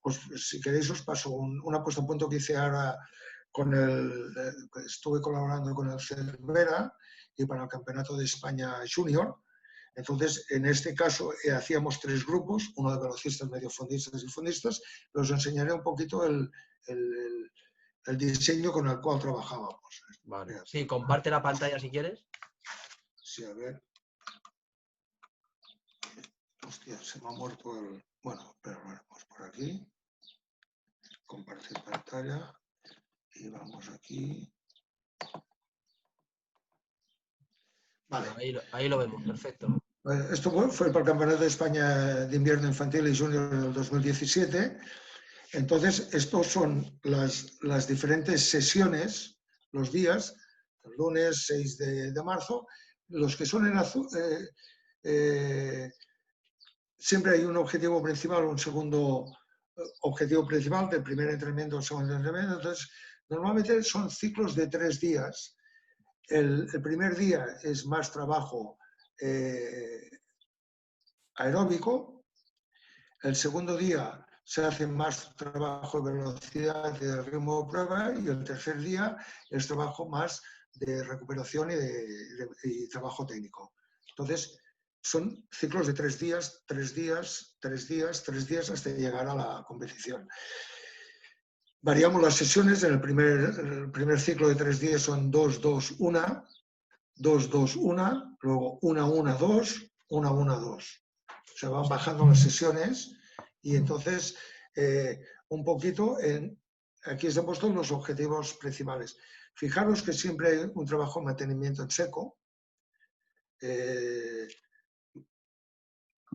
pues si queréis os paso una puesta a punto que hice ahora estuve colaborando con el Cervera y para el Campeonato de España Junior. Entonces, en este caso, hacíamos 3 grupos, uno de velocistas, mediofondistas y fondistas, pero os enseñaré un poquito el diseño con el cual trabajábamos. Vale. Sí, comparte la pantalla si quieres. Sí, a ver. Hostia, se me ha muerto el... Bueno, pero vamos por aquí. Compartir pantalla. Y vamos aquí. Vale. Ahí lo vemos, perfecto. Esto fue para el Campeonato de España de Invierno Infantil y Junior del 2017. Entonces, estos son las diferentes sesiones, los días, el lunes 6 de marzo, los que son en azul. Siempre hay un objetivo principal, un segundo objetivo principal del primer entrenamiento, el segundo entrenamiento. Entonces, normalmente son ciclos de 3 días. El primer día es más trabajo aeróbico. El segundo día se hace más trabajo de velocidad y de ritmo de prueba, y el tercer día es trabajo más de recuperación y trabajo técnico. Entonces, son ciclos de 3 días, 3 días, 3 días, 3 días hasta llegar a la competición. Variamos las sesiones. En el primer ciclo de 3 días son 2-2-1, 2-2-1, luego 1-1-2, 1-1-2. Se van bajando las sesiones y entonces un poquito aquí están puestos los objetivos principales. Fijaros que siempre hay un trabajo de mantenimiento en seco.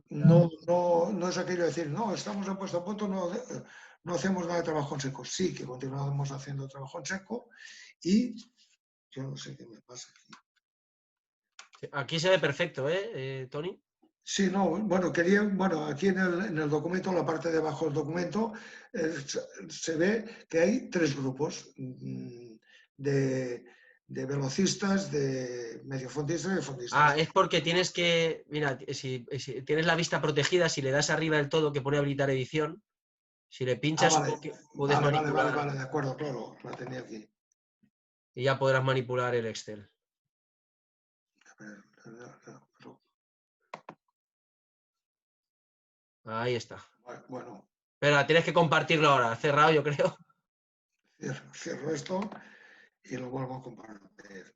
No es aquello de decir, no, estamos en puesto a punto, no hacemos nada de trabajo en seco. Sí que continuamos haciendo trabajo en seco y yo no sé qué me pasa aquí. Aquí se ve perfecto, Tony? Sí, no, bueno, aquí en el documento, en la parte de abajo del documento, se ve que hay 3 grupos de velocistas, de mediofondistas y de fondistas. Ah, es porque tienes que, mira, si tienes la vista protegida, si le das arriba del todo que pone habilitar edición, si le pinchas vale, puedes manipular. Vale, de acuerdo, claro, la tenía aquí. Y ya podrás manipular el Excel. A ver, Ahí está. Bueno. Pero tienes que compartirlo ahora, cerrado yo creo. Cierro esto y lo vuelvo a compartir.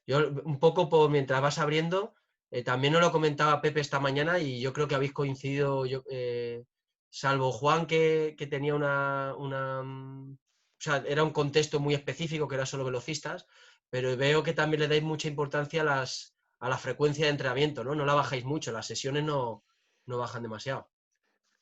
Yo un poco mientras vas abriendo, también nos lo comentaba Pepe esta mañana y yo creo que habéis coincidido, salvo Juan que tenía o sea, era un contexto muy específico que era solo velocistas, pero veo que también le dais mucha importancia a la frecuencia de entrenamiento, ¿no? No la bajáis mucho, las sesiones no bajan demasiado.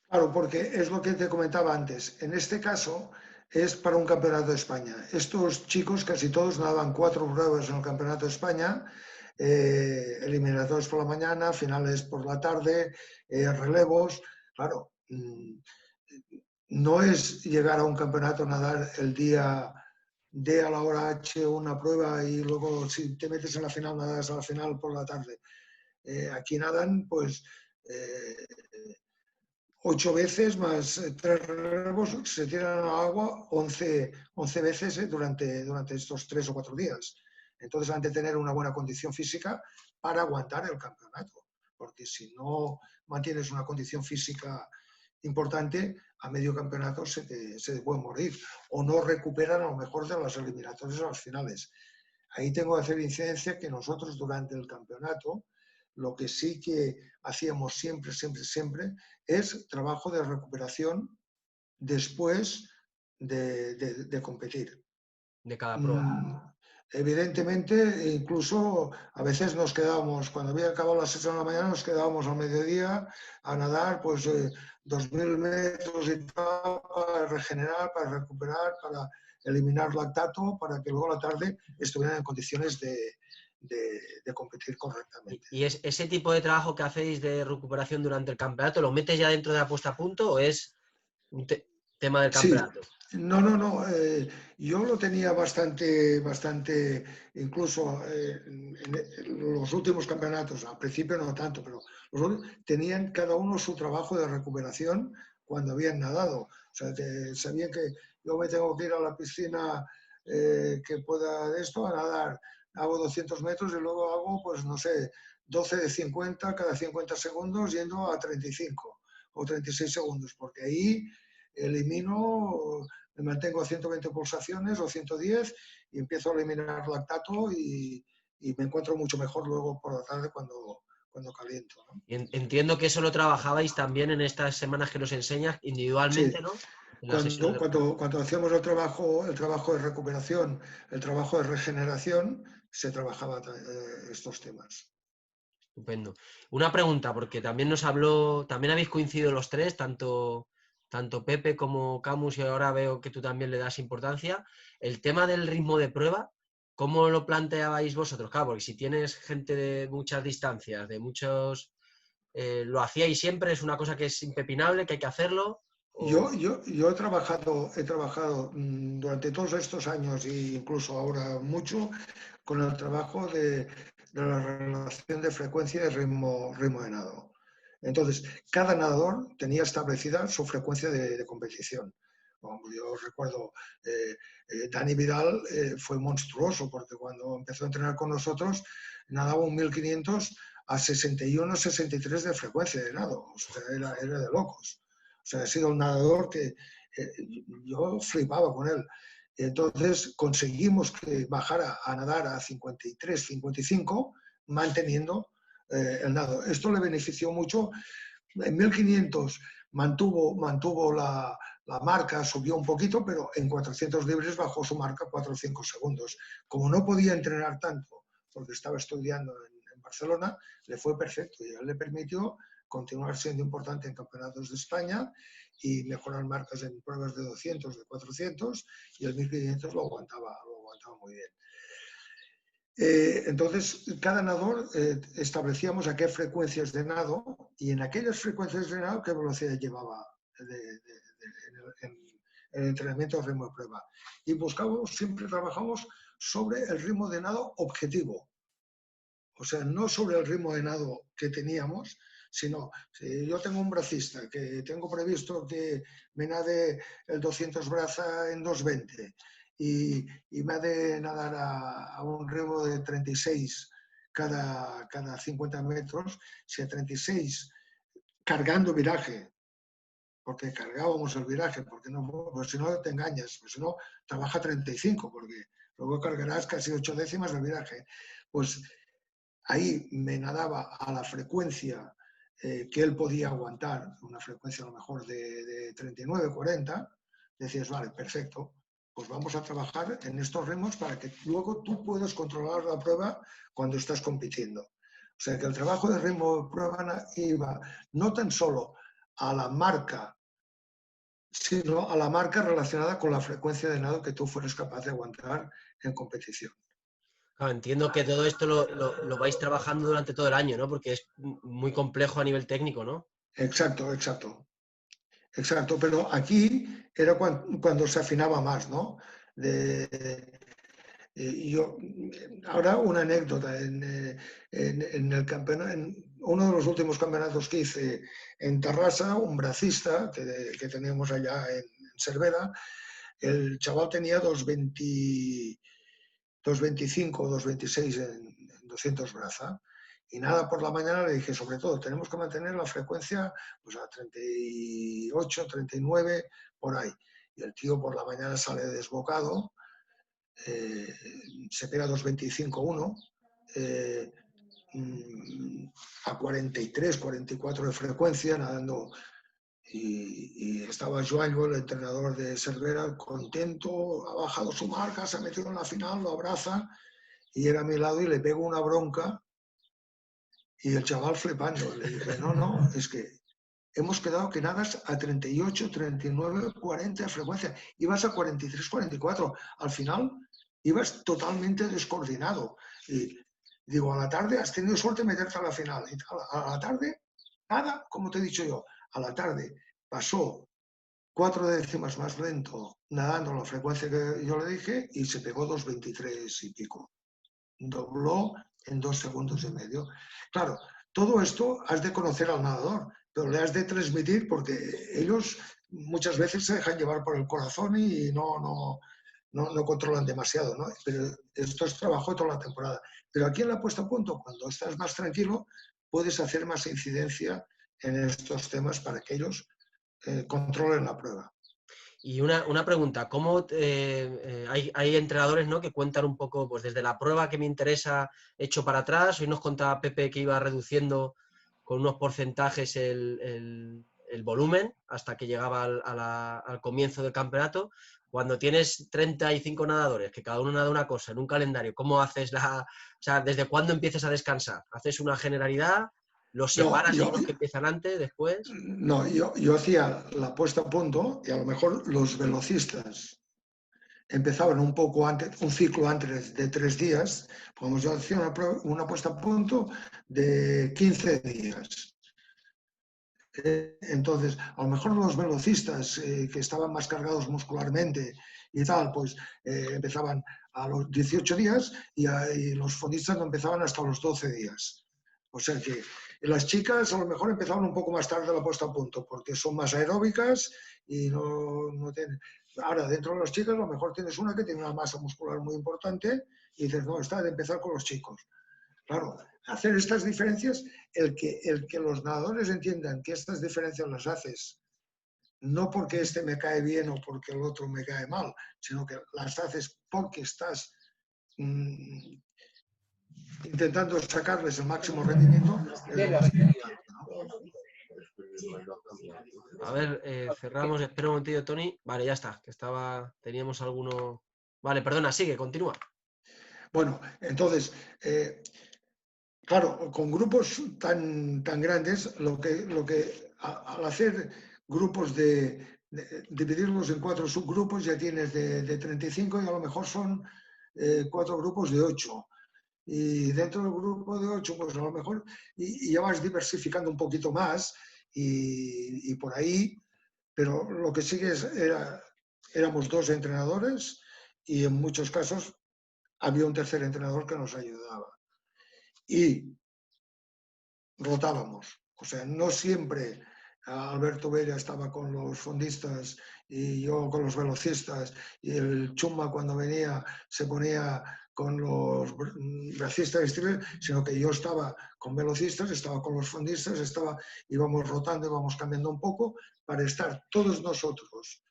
Claro, porque es lo que te comentaba antes. En este caso es para un campeonato de España. Estos chicos casi todos nadaban 4 pruebas en el campeonato de España, eliminatorios por la mañana, finales por la tarde, relevos. Claro, no es llegar a un campeonato, nadar el día D a la hora H una prueba y luego si te metes en la final, nadas a la final por la tarde. Aquí nadan pues 8 veces más 3 relevos, se tiran al agua 11 veces durante estos 3 o 4 días. Entonces han de tener una buena condición física para aguantar el campeonato, porque si no mantienes una condición física importante, a medio campeonato se te puede morir o no recuperan a lo mejor de las eliminatorias a las finales. Ahí tengo que hacer incidencia que nosotros durante el campeonato lo que sí que hacíamos siempre es trabajo de recuperación después de competir. De cada prueba. Evidentemente, incluso a veces nos quedábamos, cuando había acabado la sesión de la mañana, nos quedábamos al mediodía a nadar pues 2000 metros y tal, para regenerar, para recuperar, para eliminar lactato, para que luego a la tarde estuvieran en condiciones de competir correctamente. ¿Y ese tipo de trabajo que hacéis de recuperación durante el campeonato, lo metes ya dentro de la puesta a punto o es un tema del campeonato? No, no, no. Yo lo tenía bastante, incluso en los últimos campeonatos, al principio no tanto, pero tenían cada uno su trabajo de recuperación cuando habían nadado. O sea, sabían que yo me tengo que ir a la piscina que pueda de esto, a nadar. Hago 200 metros y luego hago, pues no sé, 12 de 50 cada 50 segundos yendo a 35 o 36 segundos, porque ahí elimino, me mantengo a 120 pulsaciones o 110 y empiezo a eliminar lactato y me encuentro mucho mejor luego por la tarde cuando caliento, ¿no? Entiendo que eso lo trabajabais también en estas semanas que nos enseñas individualmente, Sí, ¿no? En las sesiones de prueba. cuando hacíamos el trabajo de recuperación, el trabajo de regeneración, se trabajaba estos temas. Estupendo. Una pregunta, porque también nos habló, también habéis coincidido los tres, tanto Pepe como Camus, y ahora veo que tú también le das importancia. El tema del ritmo de prueba, ¿cómo lo planteabais vosotros? Claro, porque si tienes gente de muchas distancias, de muchos, ¿lo hacíais siempre? ¿Es una cosa que es impepinable, que hay que hacerlo? O... Yo he trabajado durante todos estos años e incluso ahora mucho con el trabajo de la relación de frecuencia y ritmo de nado. Entonces, cada nadador tenía establecida su frecuencia de competición. Bueno, yo recuerdo, Dani Vidal fue monstruoso porque cuando empezó a entrenar con nosotros nadaba un 1500 a 61, 63 de frecuencia de nado. O sea, era de locos. O sea, ha sido un nadador que yo flipaba con él. Entonces conseguimos que bajara a nadar a 53, 55, manteniendo el nado. Esto le benefició mucho. En 1500 mantuvo la marca, subió un poquito, pero en 400 libres bajó su marca 4 o 5 segundos. Como no podía entrenar tanto, porque estaba estudiando en Barcelona, le fue perfecto y a él le permitió continuar siendo importante en campeonatos de España y mejorar marcas en pruebas de 200, de 400, y el 1500 lo aguantaba muy bien. Entonces, cada nadador establecíamos a qué frecuencias de nado y en aquellas frecuencias de nado qué velocidad llevaba en el entrenamiento de ritmo de prueba. Y buscamos, siempre trabajamos sobre el ritmo de nado objetivo. O sea, no sobre el ritmo de nado que teníamos, sino si yo tengo un bracista que tengo previsto que me nade el 200 braza en 2.20 y me ha de nadar a un ritmo de 36 cada 50 metros, si a 36 cargando viraje, porque cargábamos el viraje, porque no, pues si no te engañas, pues si no trabaja 35, porque luego cargarás casi 8 décimas del viraje. Pues ahí me nadaba a la frecuencia que él podía aguantar, una frecuencia a lo mejor de 39, 40, decías, vale, perfecto, pues vamos a trabajar en estos ritmos para que luego tú puedas controlar la prueba cuando estás compitiendo. O sea que el trabajo de ritmo de prueba iba no tan solo a la marca, sino a la marca relacionada con la frecuencia de nado que tú fueres capaz de aguantar en competición. Claro, entiendo que todo esto lo vais trabajando durante todo el año, ¿no? Porque es muy complejo a nivel técnico, ¿no? Exacto, exacto. Exacto, pero aquí era cuando se afinaba más, ¿no? Yo, ahora una anécdota, en el campeonato, en uno de los últimos campeonatos que hice en Tarrasa, un bracista que teníamos allá en Cervera, el chaval tenía 2.25 o 2.26 en 200 braza. Y nada, por la mañana le dije, sobre todo, tenemos que mantener la frecuencia pues, a 38, 39, por ahí. Y el tío por la mañana sale desbocado, se pega 2.25-1, a 43, 44 de frecuencia, nadando. Y estaba Joanjo, el entrenador de Cervera, contento, ha bajado su marca, se ha metido en la final, lo abraza y llega a mi lado y le pego una bronca y el chaval flipando. Le dije, no, es que hemos quedado que nadas a 38, 39, 40 de frecuencia. Ibas a 43, 44. Al final ibas totalmente descoordinado. Y digo, a la tarde has tenido suerte de meterte a la final. Y a la tarde, nada, como te he dicho yo, a la tarde pasó 4 décimas más lento nadando a la frecuencia que yo le dije y se pegó 2,23 y pico. Dobló en 2 segundos y medio. Claro, todo esto has de conocer al nadador, pero le has de transmitir porque ellos muchas veces se dejan llevar por el corazón y no controlan demasiado, ¿no? Pero esto es trabajo de toda la temporada. Pero aquí en la puesta a punto, cuando estás más tranquilo, puedes hacer más incidencia en estos temas para que ellos controlen la prueba. Y una pregunta, ¿cómo hay entrenadores, ¿no?, que cuentan un poco, pues desde la prueba que me interesa, hecho para atrás? Hoy nos contaba Pepe que iba reduciendo con unos porcentajes el volumen hasta que llegaba al comienzo del campeonato. Cuando tienes 35 nadadores, que cada uno nada una cosa en un calendario, ¿cómo haces o sea, desde cuándo empiezas a descansar? ¿Haces una generalidad? ¿Los separas y hay unos que empiezan antes, después? No, yo hacía la puesta a punto y a lo mejor los velocistas empezaban un poco antes, un ciclo antes de 3 días, pues yo hacía una puesta a punto de 15 días. Entonces, a lo mejor los velocistas que estaban más cargados muscularmente y tal, pues empezaban a los 18 días y los fondistas no empezaban hasta los 12 días. O sea que las chicas a lo mejor empezaban un poco más tarde la puesta a punto porque son más aeróbicas y no tienen... Ahora, dentro de las chicas a lo mejor tienes una que tiene una masa muscular muy importante y dices, no, está de empezar con los chicos. Claro, hacer estas diferencias, el que los nadadores entiendan que estas diferencias las haces no porque este me cae bien o porque el otro me cae mal, sino que las haces porque estás intentando sacarles el máximo rendimiento. A ver, cerramos, espera un momentillo, Tony. Vale, ya está, que teníamos alguno... Vale, perdona, sigue, continúa. Bueno, entonces, claro, con grupos tan grandes, lo que al hacer grupos dividirlos en 4 subgrupos, ya tienes de 35 y a lo mejor son 4 grupos de 8. Y dentro del grupo de 8, pues a lo mejor, y ya vas diversificando un poquito más y por ahí, pero lo que sí que éramos 2 entrenadores y en muchos casos había un tercer entrenador que nos ayudaba. Y rotábamos, o sea, no siempre Alberto Bella estaba con los fondistas y yo con los velocistas y el Chuma cuando venía se ponía con los bracistas, sino que yo estaba con velocistas, estaba con los fondistas, íbamos rotando, íbamos cambiando un poco para estar todos nosotros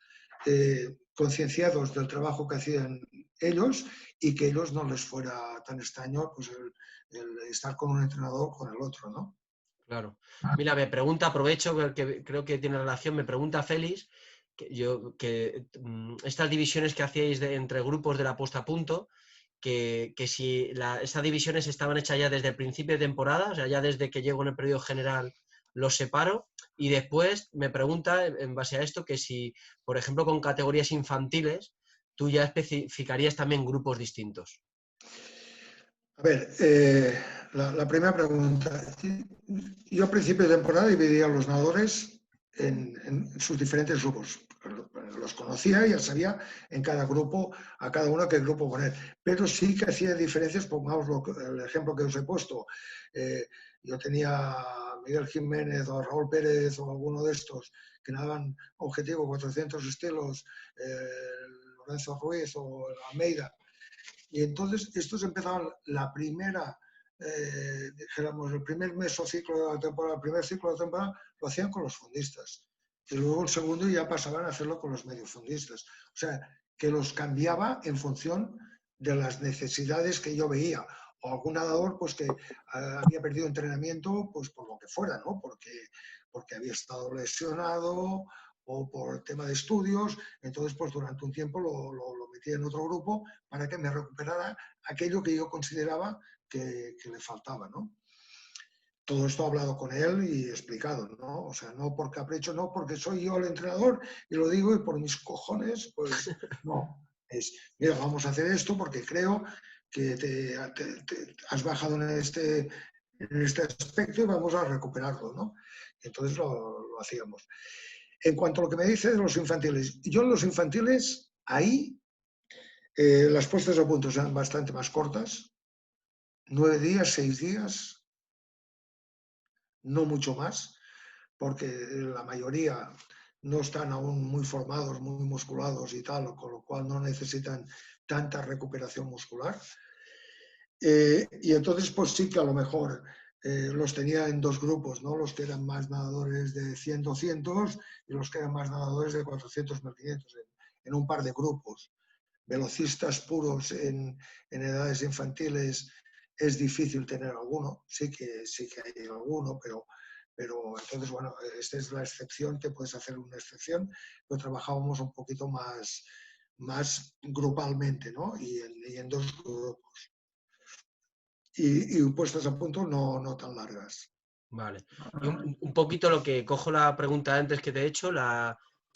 concienciados del trabajo que hacían ellos y que ellos no les fuera tan extraño pues el estar con un entrenador con el otro, ¿no? Claro. Mira, me pregunta, aprovecho, que creo que tiene relación, me pregunta Félix, que estas divisiones que hacíais entre grupos de la puesta a punto, que si estas divisiones estaban hechas ya desde el principio de temporada, o sea, ya desde que llego en el periodo general los separo, y después me pregunta, en base a esto, que si, por ejemplo, con categorías infantiles, tú ya especificarías también grupos distintos. A ver, la primera pregunta. Yo a principio de temporada dividía a los nadadores en sus diferentes grupos. Los conocía y ya sabía en cada grupo, a cada uno qué grupo poner. Pero sí que hacía diferencias, pongamos el ejemplo que os he puesto. Yo tenía a Miguel Jiménez o a Raúl Pérez o alguno de estos que nadaban objetivo 400 estilos, Lorenzo Ruiz o Almeida. Y entonces estos empezaban la primera, dijéramos, el primer mes o ciclo de la temporada, el primer ciclo de la temporada, lo hacían con los fondistas. Y luego el segundo ya pasaban a hacerlo con los mediofondistas. O sea, que los cambiaba en función de las necesidades que yo veía. O algún nadador pues, que había perdido entrenamiento pues, por lo que fuera, ¿no? Porque había estado lesionado o por tema de estudios, entonces pues durante un tiempo lo metí en otro grupo para que me recuperara aquello que yo consideraba que le faltaba, ¿no? Todo esto hablado con él y explicado, ¿no? O sea, no por capricho, no porque soy yo el entrenador y lo digo y por mis cojones, pues no. Es, mira, vamos a hacer esto porque creo que te has bajado en este aspecto y vamos a recuperarlo, ¿no? Entonces lo hacíamos. En cuanto a lo que me dice de los infantiles, yo en los infantiles Ahí las puestas a punto eran bastante más cortas, 9 días, 6 días, no mucho más, porque la mayoría no están aún muy formados, muy musculados y tal, con lo cual no necesitan tanta recuperación muscular. Y entonces, pues sí que a lo mejor los tenía en dos grupos, ¿no? Los que eran más nadadores de 100, 200 y los que eran más nadadores de 400, 1500, en un par de grupos. Velocistas puros en edades infantiles es difícil tener alguno, sí que hay alguno, pero entonces, bueno, esta es la excepción, te puedes hacer una excepción, pero trabajábamos un poquito más grupalmente, ¿no? Y en dos grupos. Y puestas a punto no tan largas. Vale. Y un poquito lo que cojo la pregunta antes que te he hecho,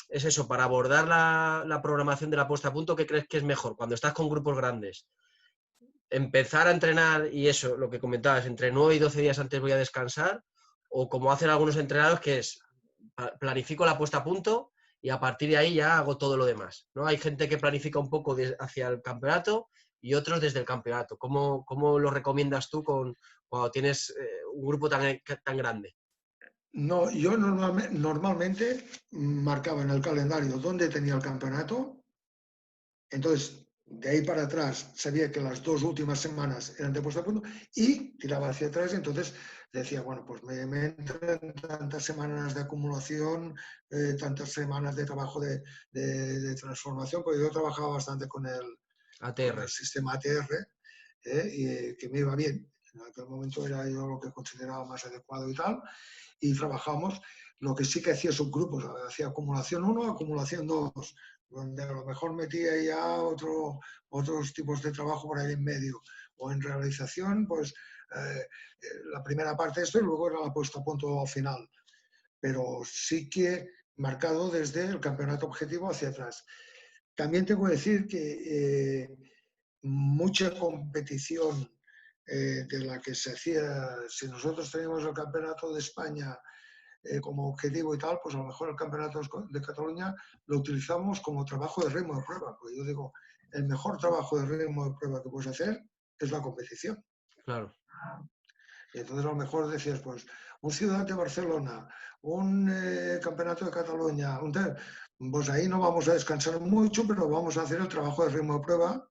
es eso, para abordar la programación de la puesta a punto, ¿qué crees que es mejor? Cuando estás con grupos grandes, empezar a entrenar y eso, lo que comentabas, entre 9 y 12 días antes voy a descansar, o como hacen algunos entrenadores, que es planifico la puesta a punto y a partir de ahí ya hago todo lo demás, ¿no? Hay gente que planifica un poco hacia el campeonato y otros desde el campeonato. ¿Cómo lo recomiendas tú cuando tienes un grupo tan grande? No, yo normalmente marcaba en el calendario dónde tenía el campeonato. Entonces, de ahí para atrás, sabía que las 2 últimas semanas eran de puesta a punto y tiraba hacia atrás. Y entonces decía, bueno, pues me entran tantas semanas de acumulación, tantas semanas de trabajo de transformación, porque yo trabajaba bastante con el ATR. sistema ATR, y que me iba bien. En aquel momento era yo lo que consideraba más adecuado y tal. Y trabajamos, lo que sí que hacía subgrupos, hacía acumulación 1, acumulación 2, donde a lo mejor metía ya otros tipos de trabajo por ahí en medio. O en realización, pues la primera parte de esto y luego era la puesta a punto final. Pero sí que marcado desde el campeonato objetivo hacia atrás. También tengo que decir que mucha competición de la que se hacía, si nosotros teníamos el campeonato de España como objetivo y tal, pues a lo mejor el campeonato de Cataluña lo utilizamos como trabajo de ritmo de prueba, porque yo digo, el mejor trabajo de ritmo de prueba que puedes hacer es la competición. Claro. Y entonces a lo mejor decías, pues, un Ciudad de Barcelona, un campeonato de Cataluña, pues ahí no vamos a descansar mucho, pero vamos a hacer el trabajo de ritmo de prueba,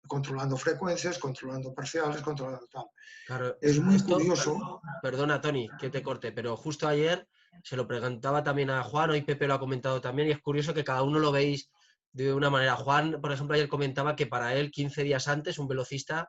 controlando frecuencias, controlando parciales, controlando tal. Claro, Es muy curioso. perdona Tony, que te corte, pero justo ayer se lo preguntaba también a Juan, hoy Pepe lo ha comentado también, y es curioso que cada uno lo veis de una manera. Juan, por ejemplo, ayer comentaba que para él 15 días antes, un velocista,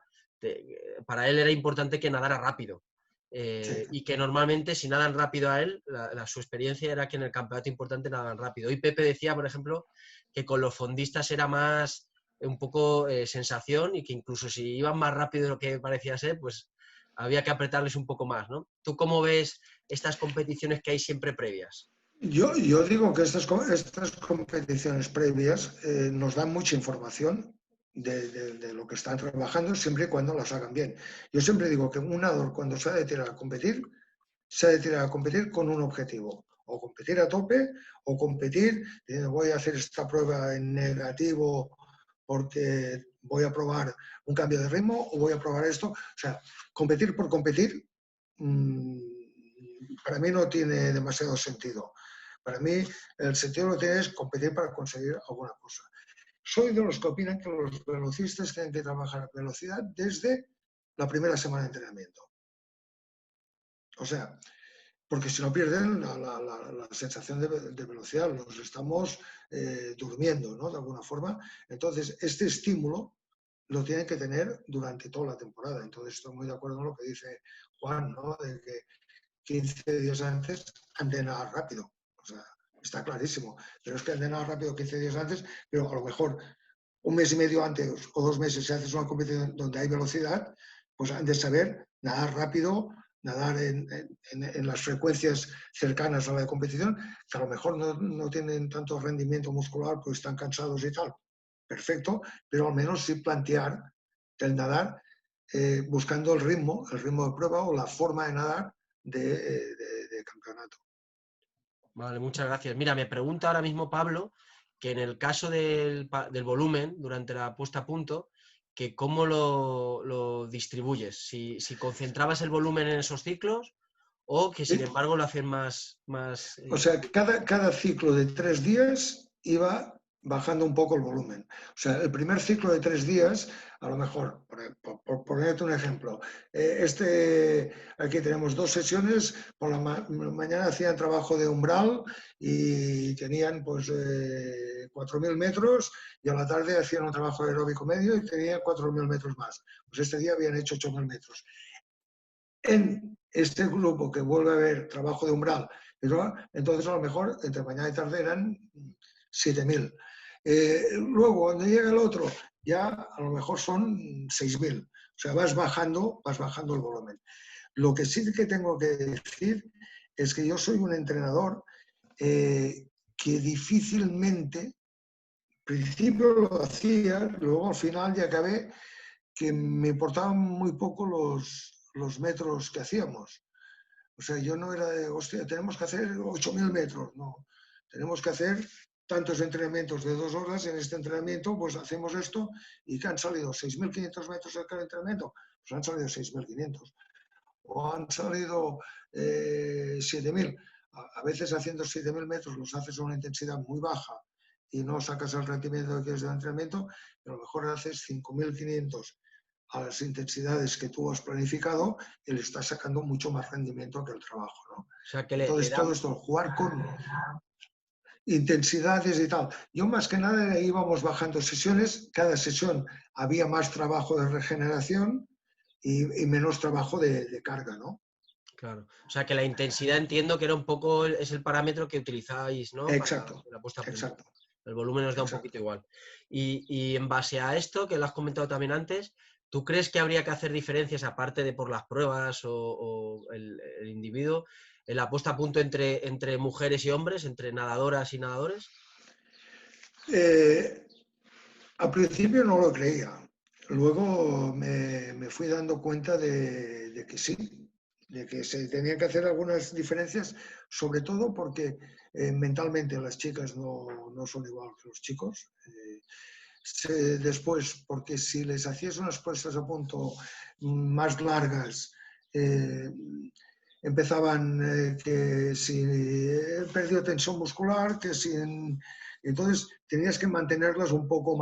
para él era importante que nadara rápido. Sí. Y que normalmente si nadan rápido a él, su experiencia era que en el campeonato importante nadan rápido. Hoy Pepe decía, por ejemplo, que con los fondistas era más un poco sensación y que incluso si iban más rápido de lo que parecía ser, pues había que apretarles un poco más, ¿no? ¿Tú cómo ves estas competiciones que hay siempre previas? Yo digo que estas competiciones previas nos dan mucha información de lo que están trabajando siempre y cuando las hagan bien. Yo siempre digo que un nadador cuando se ha de tirar a competir, se ha de tirar a competir con un objetivo. O competir a tope o competir, voy a hacer esta prueba en negativo porque voy a probar un cambio de ritmo o voy a probar esto. O sea, competir por competir para mí no tiene demasiado sentido. Para mí el sentido lo tiene es competir para conseguir alguna cosa. Soy de los que opinan que los velocistas tienen que trabajar a velocidad desde la primera semana de entrenamiento. O sea, porque si no pierden la sensación de velocidad, los estamos durmiendo, ¿no? De alguna forma. Entonces, este estímulo lo tienen que tener durante toda la temporada. Entonces, estoy muy de acuerdo con lo que dice Juan, ¿no? De que 15 días antes han de nadar rápido. O sea, está clarísimo. Pero es que han de nadar rápido 15 días antes, pero a lo mejor un mes y medio antes o 2 meses si haces una competición donde hay velocidad, pues han de saber nadar rápido, nadar en las frecuencias cercanas a la competición, que a lo mejor no tienen tanto rendimiento muscular porque están cansados y tal. Perfecto, pero al menos sí plantear el nadar buscando el ritmo de prueba o la forma de nadar de campeonato. Vale, muchas gracias. Mira, me pregunta ahora mismo Pablo que en el caso del volumen durante la puesta a punto, que cómo lo distribuyes, si concentrabas el volumen en esos ciclos o que sin embargo lo hacen más... O sea, cada ciclo de 3 días iba bajando un poco el volumen. O sea, el primer ciclo de 3 días, a lo mejor, por ponerte un ejemplo, aquí tenemos 2 sesiones, por la mañana hacían trabajo de umbral y tenían pues 4.000 metros y a la tarde hacían un trabajo aeróbico medio y tenían 4.000 metros más. Pues este día habían hecho 8.000 metros. En este grupo que vuelve a haber trabajo de umbral, entonces a lo mejor entre mañana y tarde eran 7.000. Luego, cuando llega el otro, ya a lo mejor son 6.000. O sea, vas bajando el volumen. Lo que sí que tengo que decir es que yo soy un entrenador que difícilmente, al principio lo hacía, luego al final ya acabé que me importaban muy poco los metros que hacíamos. O sea, yo no era de, hostia, tenemos que hacer 8.000 metros, no. Tenemos que hacer tantos entrenamientos de 2 horas, en este entrenamiento pues hacemos esto y que han salido 6.500 metros en cada entrenamiento, pues han salido 6.500. O han salido 7.000. A veces haciendo 7.000 metros los haces a una intensidad muy baja y no sacas el rendimiento que quieres del entrenamiento, pero a lo mejor haces 5.500 a las intensidades que tú has planificado y le estás sacando mucho más rendimiento que el trabajo, ¿no? O sea, que Entonces, todo esto, jugar con intensidades y tal. Yo más que nada íbamos bajando sesiones, cada sesión había más trabajo de regeneración y menos trabajo de carga, ¿no? Claro. O sea, que la intensidad entiendo que era un poco, es el parámetro que utilizáis, ¿no? Exacto, Para la puesta a punto. exacto. El volumen nos da un Exacto. poquito igual. Y en base a esto, que lo has comentado también antes, ¿tú crees que habría que hacer diferencias, aparte de por las pruebas o el individuo, en la puesta a punto entre mujeres y hombres, entre nadadoras y nadadores? Al principio no lo creía. Luego me fui dando cuenta de que sí, de que se tenían que hacer algunas diferencias, sobre todo porque mentalmente las chicas no son igual que los chicos. Después, porque si les hacías unas puestas a punto más largas, empezaban que si he perdido tensión muscular, que si... Entonces tenías que mantenerlas un poquito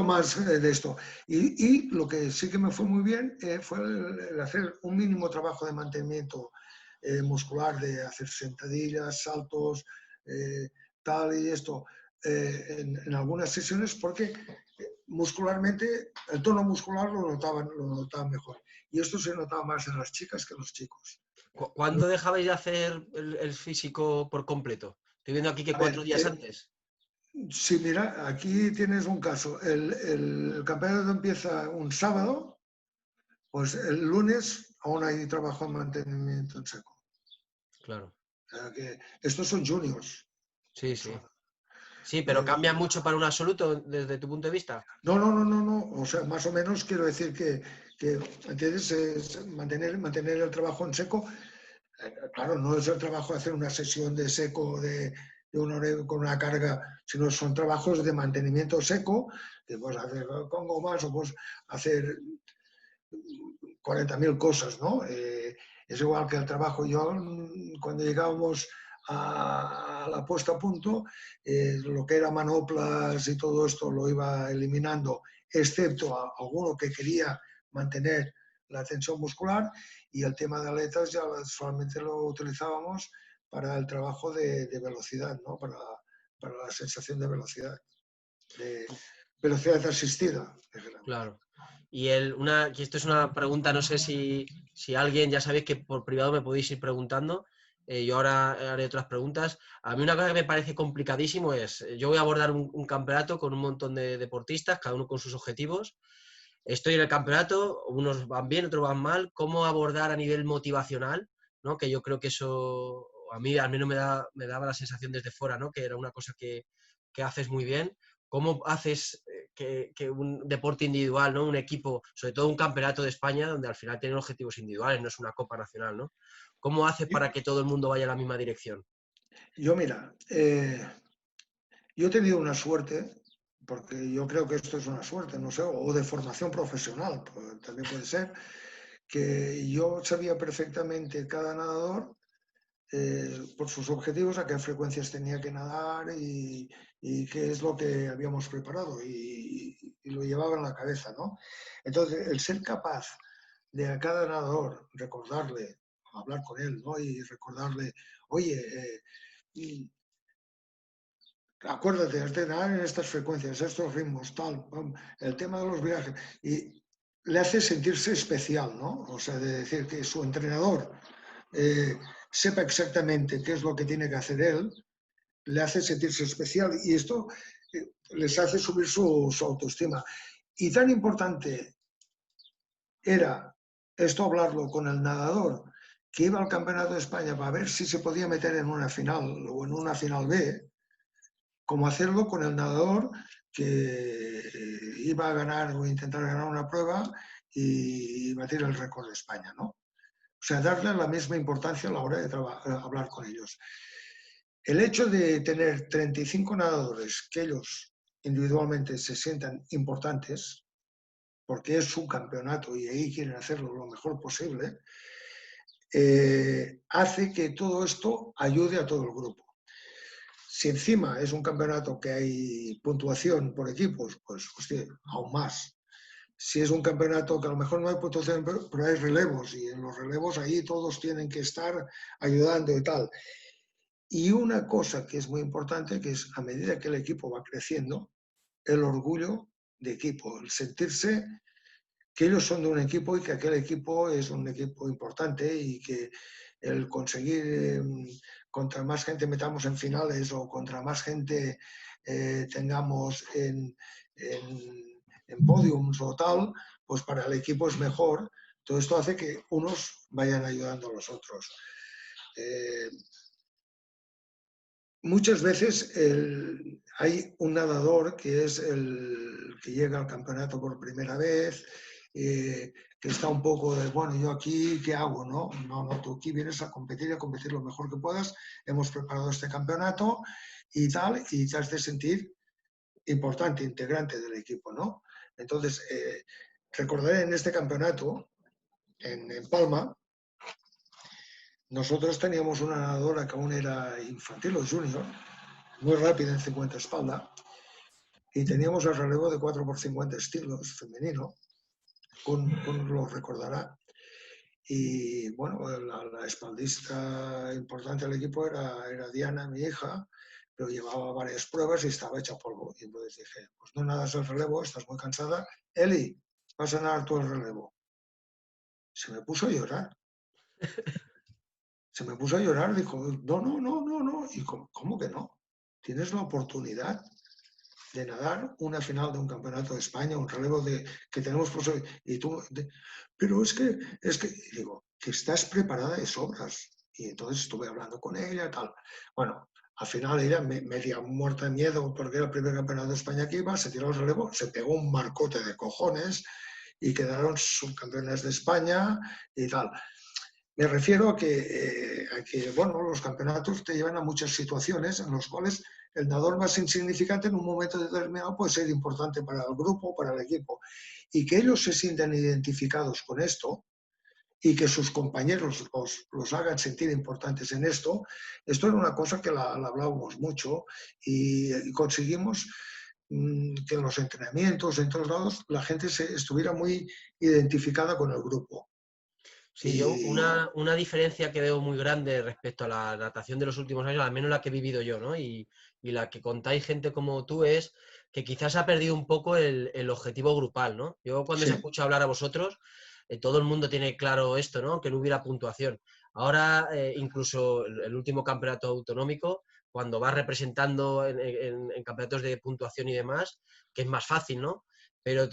más de esto. Y lo que sí que me fue muy bien fue el hacer un mínimo trabajo de mantenimiento muscular, de hacer sentadillas, saltos, tal y esto, en algunas sesiones, porque muscularmente, el tono muscular lo notaban mejor. Y esto se notaba más en las chicas que en los chicos. ¿Cuándo dejabais de hacer el físico por completo? Estoy viendo aquí que A 4 ver, días antes. sí, mira, aquí tienes un caso. El campeonato empieza un sábado, pues el lunes aún hay trabajo de mantenimiento en seco. Claro. O sea que estos son juniors. Sí, sí. Sí, pero cambia mucho para un absoluto desde tu punto de vista. No. O sea, más o menos quiero decir que ¿entiendes? Es mantener el trabajo en seco. Claro, no es el trabajo de hacer una sesión de seco de una hora con una carga, sino son trabajos de mantenimiento seco, que puedes hacer con gomas o puedes hacer 40.000 cosas, ¿no? Es igual que el trabajo. Yo, cuando llegábamos a la puesta a punto, lo que era manoplas y todo esto lo iba eliminando, excepto a alguno que quería mantener la tensión muscular, y el tema de aletas ya solamente lo utilizábamos para el trabajo de velocidad, ¿no? Para la sensación de velocidad asistida. Claro. Y esto es una pregunta, no sé si alguien, ya sabéis que por privado me podéis ir preguntando, yo ahora haré otras preguntas. A mí una cosa que me parece complicadísimo es, yo voy a abordar un campeonato con un montón de deportistas, cada uno con sus objetivos. Estoy en el campeonato, unos van bien, otros van mal. ¿Cómo abordar a nivel motivacional? ¿No? Que yo creo que eso, a mí al menos me daba la sensación desde fuera, ¿no? Que era una cosa que haces muy bien. ¿Cómo haces que un deporte individual, ¿no? Un equipo, sobre todo un campeonato de España, donde al final tienen objetivos individuales, no es una copa nacional, ¿no? ¿Cómo haces para que todo el mundo vaya en la misma dirección? Yo mira, yo he tenido una suerte, porque yo creo que esto es una suerte, no sé, o de formación profesional, pues, también puede ser, que yo sabía perfectamente cada nadador por sus objetivos a qué frecuencias tenía que nadar y qué es lo que habíamos preparado y lo llevaba en la cabeza, ¿no? Entonces, el ser capaz de a cada nadador recordarle, hablar con él, ¿no? Y recordarle, oye, acuérdate, has de nadar en estas frecuencias, estos ritmos, tal, el tema de los viajes. Y le hace sentirse especial, ¿no? O sea, de decir que su entrenador sepa exactamente qué es lo que tiene que hacer él, le hace sentirse especial y esto les hace subir su autoestima. Y tan importante era esto hablarlo con el nadador que iba al Campeonato de España para ver si se podía meter en una final o en una final B, como hacerlo con el nadador que iba a ganar o intentar ganar una prueba y batir el récord de España, ¿no? O sea, darle la misma importancia a la hora de hablar con ellos. El hecho de tener 35 nadadores que ellos individualmente se sientan importantes, porque es su campeonato y ahí quieren hacerlo lo mejor posible, hace que todo esto ayude a todo el grupo. Si encima es un campeonato que hay puntuación por equipos, pues hostia, aún más. Si es un campeonato que a lo mejor no hay puntuación, pero hay relevos y en los relevos ahí todos tienen que estar ayudando y tal. Y una cosa que es muy importante, que es a medida que el equipo va creciendo, el orgullo de equipo, el sentirse que ellos son de un equipo y que aquel equipo es un equipo importante y que el conseguir contra más gente metamos en finales o contra más gente tengamos en podiums o tal, pues para el equipo es mejor. Todo esto hace que unos vayan ayudando a los otros. Muchas veces hay un nadador que es el que llega al campeonato por primera vez, que está un poco de, bueno, yo aquí, ¿qué hago? No, no, no, tú aquí vienes a competir lo mejor que puedas, hemos preparado este campeonato y tal, y te has de sentir importante, integrante del equipo, ¿no? Entonces, recordaré en este campeonato, en Palma, nosotros teníamos una nadadora que aún era infantil o junior, muy rápida en 50 espalda, y teníamos el relevo de 4x50 estilos femenino, con lo recordará. Y bueno, la espaldista importante del equipo era Diana, mi hija, pero llevaba varias pruebas y estaba hecha polvo. Y entonces dije, pues no nadas el relevo, estás muy cansada. Eli, vas a nadar tú el relevo. Se me puso a llorar. Se me puso a llorar, dijo, no, no, no, no, no. Y ¿cómo que no? Tienes la oportunidad de nadar una final de un campeonato de España, un relevo que tenemos y tú, pero es que, digo, que estás preparada de sobras. Y entonces estuve hablando con ella, tal. Bueno, al final ella media muerta de miedo porque era el primer campeonato de España que iba, se tiró el relevo, se pegó un marcote de cojones y quedaron subcampeones de España y tal. Me refiero a que, bueno, los campeonatos te llevan a muchas situaciones en las cuales el nadador más insignificante en un momento determinado puede ser importante para el grupo, para el equipo. Y que ellos se sientan identificados con esto y que sus compañeros los hagan sentir importantes en esto era una cosa que la hablábamos mucho y conseguimos que en los entrenamientos, en todos lados, la gente estuviera muy identificada con el grupo. Sí, yo Y una diferencia que veo muy grande respecto a la natación de los últimos años, al menos la que he vivido yo, ¿no? Y la que contáis gente como tú es que quizás ha perdido un poco el objetivo grupal, ¿no? Yo cuando se sí, escucha hablar a vosotros, todo el mundo tiene claro esto, ¿no? Que no hubiera puntuación. Ahora, incluso el último campeonato autonómico, cuando vas representando en campeonatos de puntuación y demás, que es más fácil, ¿no? Pero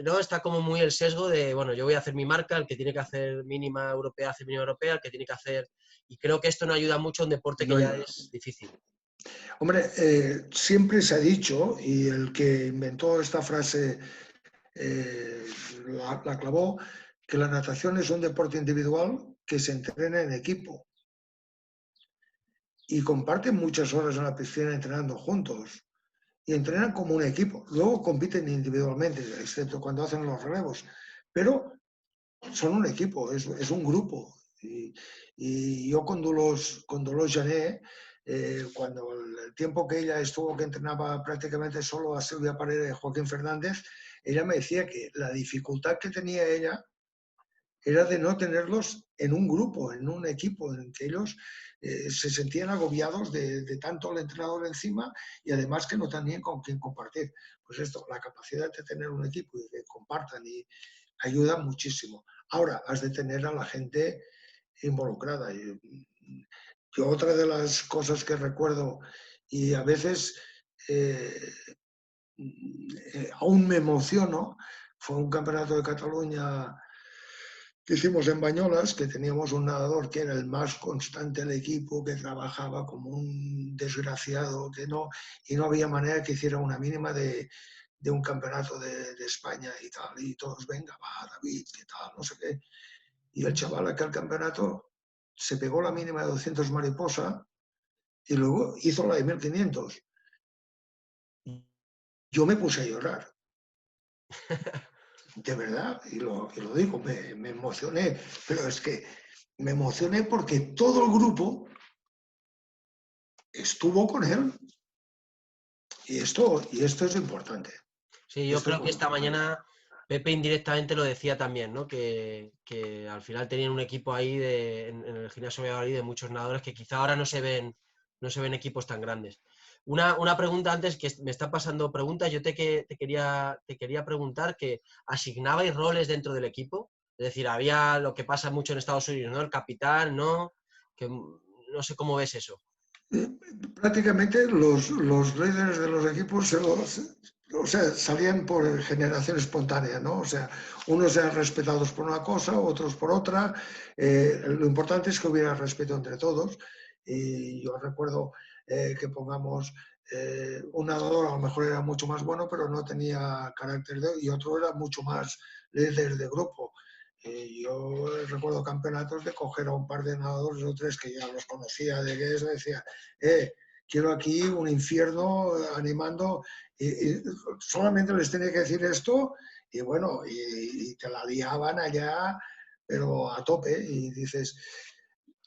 no está como muy el sesgo de, bueno, yo voy a hacer mi marca, el que tiene que hacer mínima europea hace mínima europea, el que tiene que hacer... Y creo que esto no ayuda mucho a un deporte que no ya ayuda. es difícil. Hombre, siempre se ha dicho, y el que inventó esta frase la clavó, que la natación es un deporte individual que se entrena en equipo. y comparten muchas horas en la piscina entrenando juntos y entrenan como un equipo. Luego compiten individualmente, excepto cuando hacen los relevos, pero son un equipo, es un grupo. Y yo con Dolors Jané, cuando el tiempo que ella estuvo, que entrenaba prácticamente solo a Silvia Parera y Joaquín Fernández, ella me decía que la dificultad que tenía ella era de no tenerlos en un grupo, en un equipo, en que ellos se sentían agobiados de tanto el entrenador encima y además que no tenían con quién compartir. Pues esto, la capacidad de tener un equipo y que compartan y ayuda muchísimo. Ahora, has de tener a la gente involucrada. Yo otra de las cosas que recuerdo y a veces aún me emociono, fue un campeonato de Cataluña que hicimos en Bañolas, que teníamos un nadador que era el más constante del equipo, que trabajaba como un desgraciado, que no, y no había manera que hiciera una mínima de un campeonato de España y tal, y todos, venga, va, David, qué tal, no sé qué. Y el chaval aquel campeonato se pegó la mínima de 200 mariposa y luego hizo la de 1500. Yo me puse a llorar. De verdad, y lo digo, me emocioné, pero es que me emocioné porque todo el grupo estuvo con él y esto es importante. Sí, yo Esto es creo que muy esta importante. mañana Pepe indirectamente lo decía también, ¿no? Que al final tenían un equipo ahí en el gimnasio Valladolid de muchos nadadores que quizá ahora no se ven equipos tan grandes. Una pregunta antes, que me está pasando preguntas, yo te quería preguntar que asignabais roles dentro del equipo, es decir, había lo que pasa mucho en Estados Unidos, ¿no? El capitán, ¿no? Que no sé cómo ves eso. Prácticamente los líderes de los equipos o sea, salían por generación espontánea, ¿no? O sea, unos eran respetados por una cosa, otros por otra. Lo importante es que hubiera respeto entre todos. Y yo recuerdo que pongamos un nadador, a lo mejor era mucho más bueno, pero no tenía carácter y otro era mucho más líder de grupo. Yo recuerdo campeonatos de coger a un par de nadadores o tres que ya los conocía de que eso decía, quiero aquí un infierno animando, y solamente les tenía que decir esto y bueno, y te la liaban allá, pero a tope, y dices,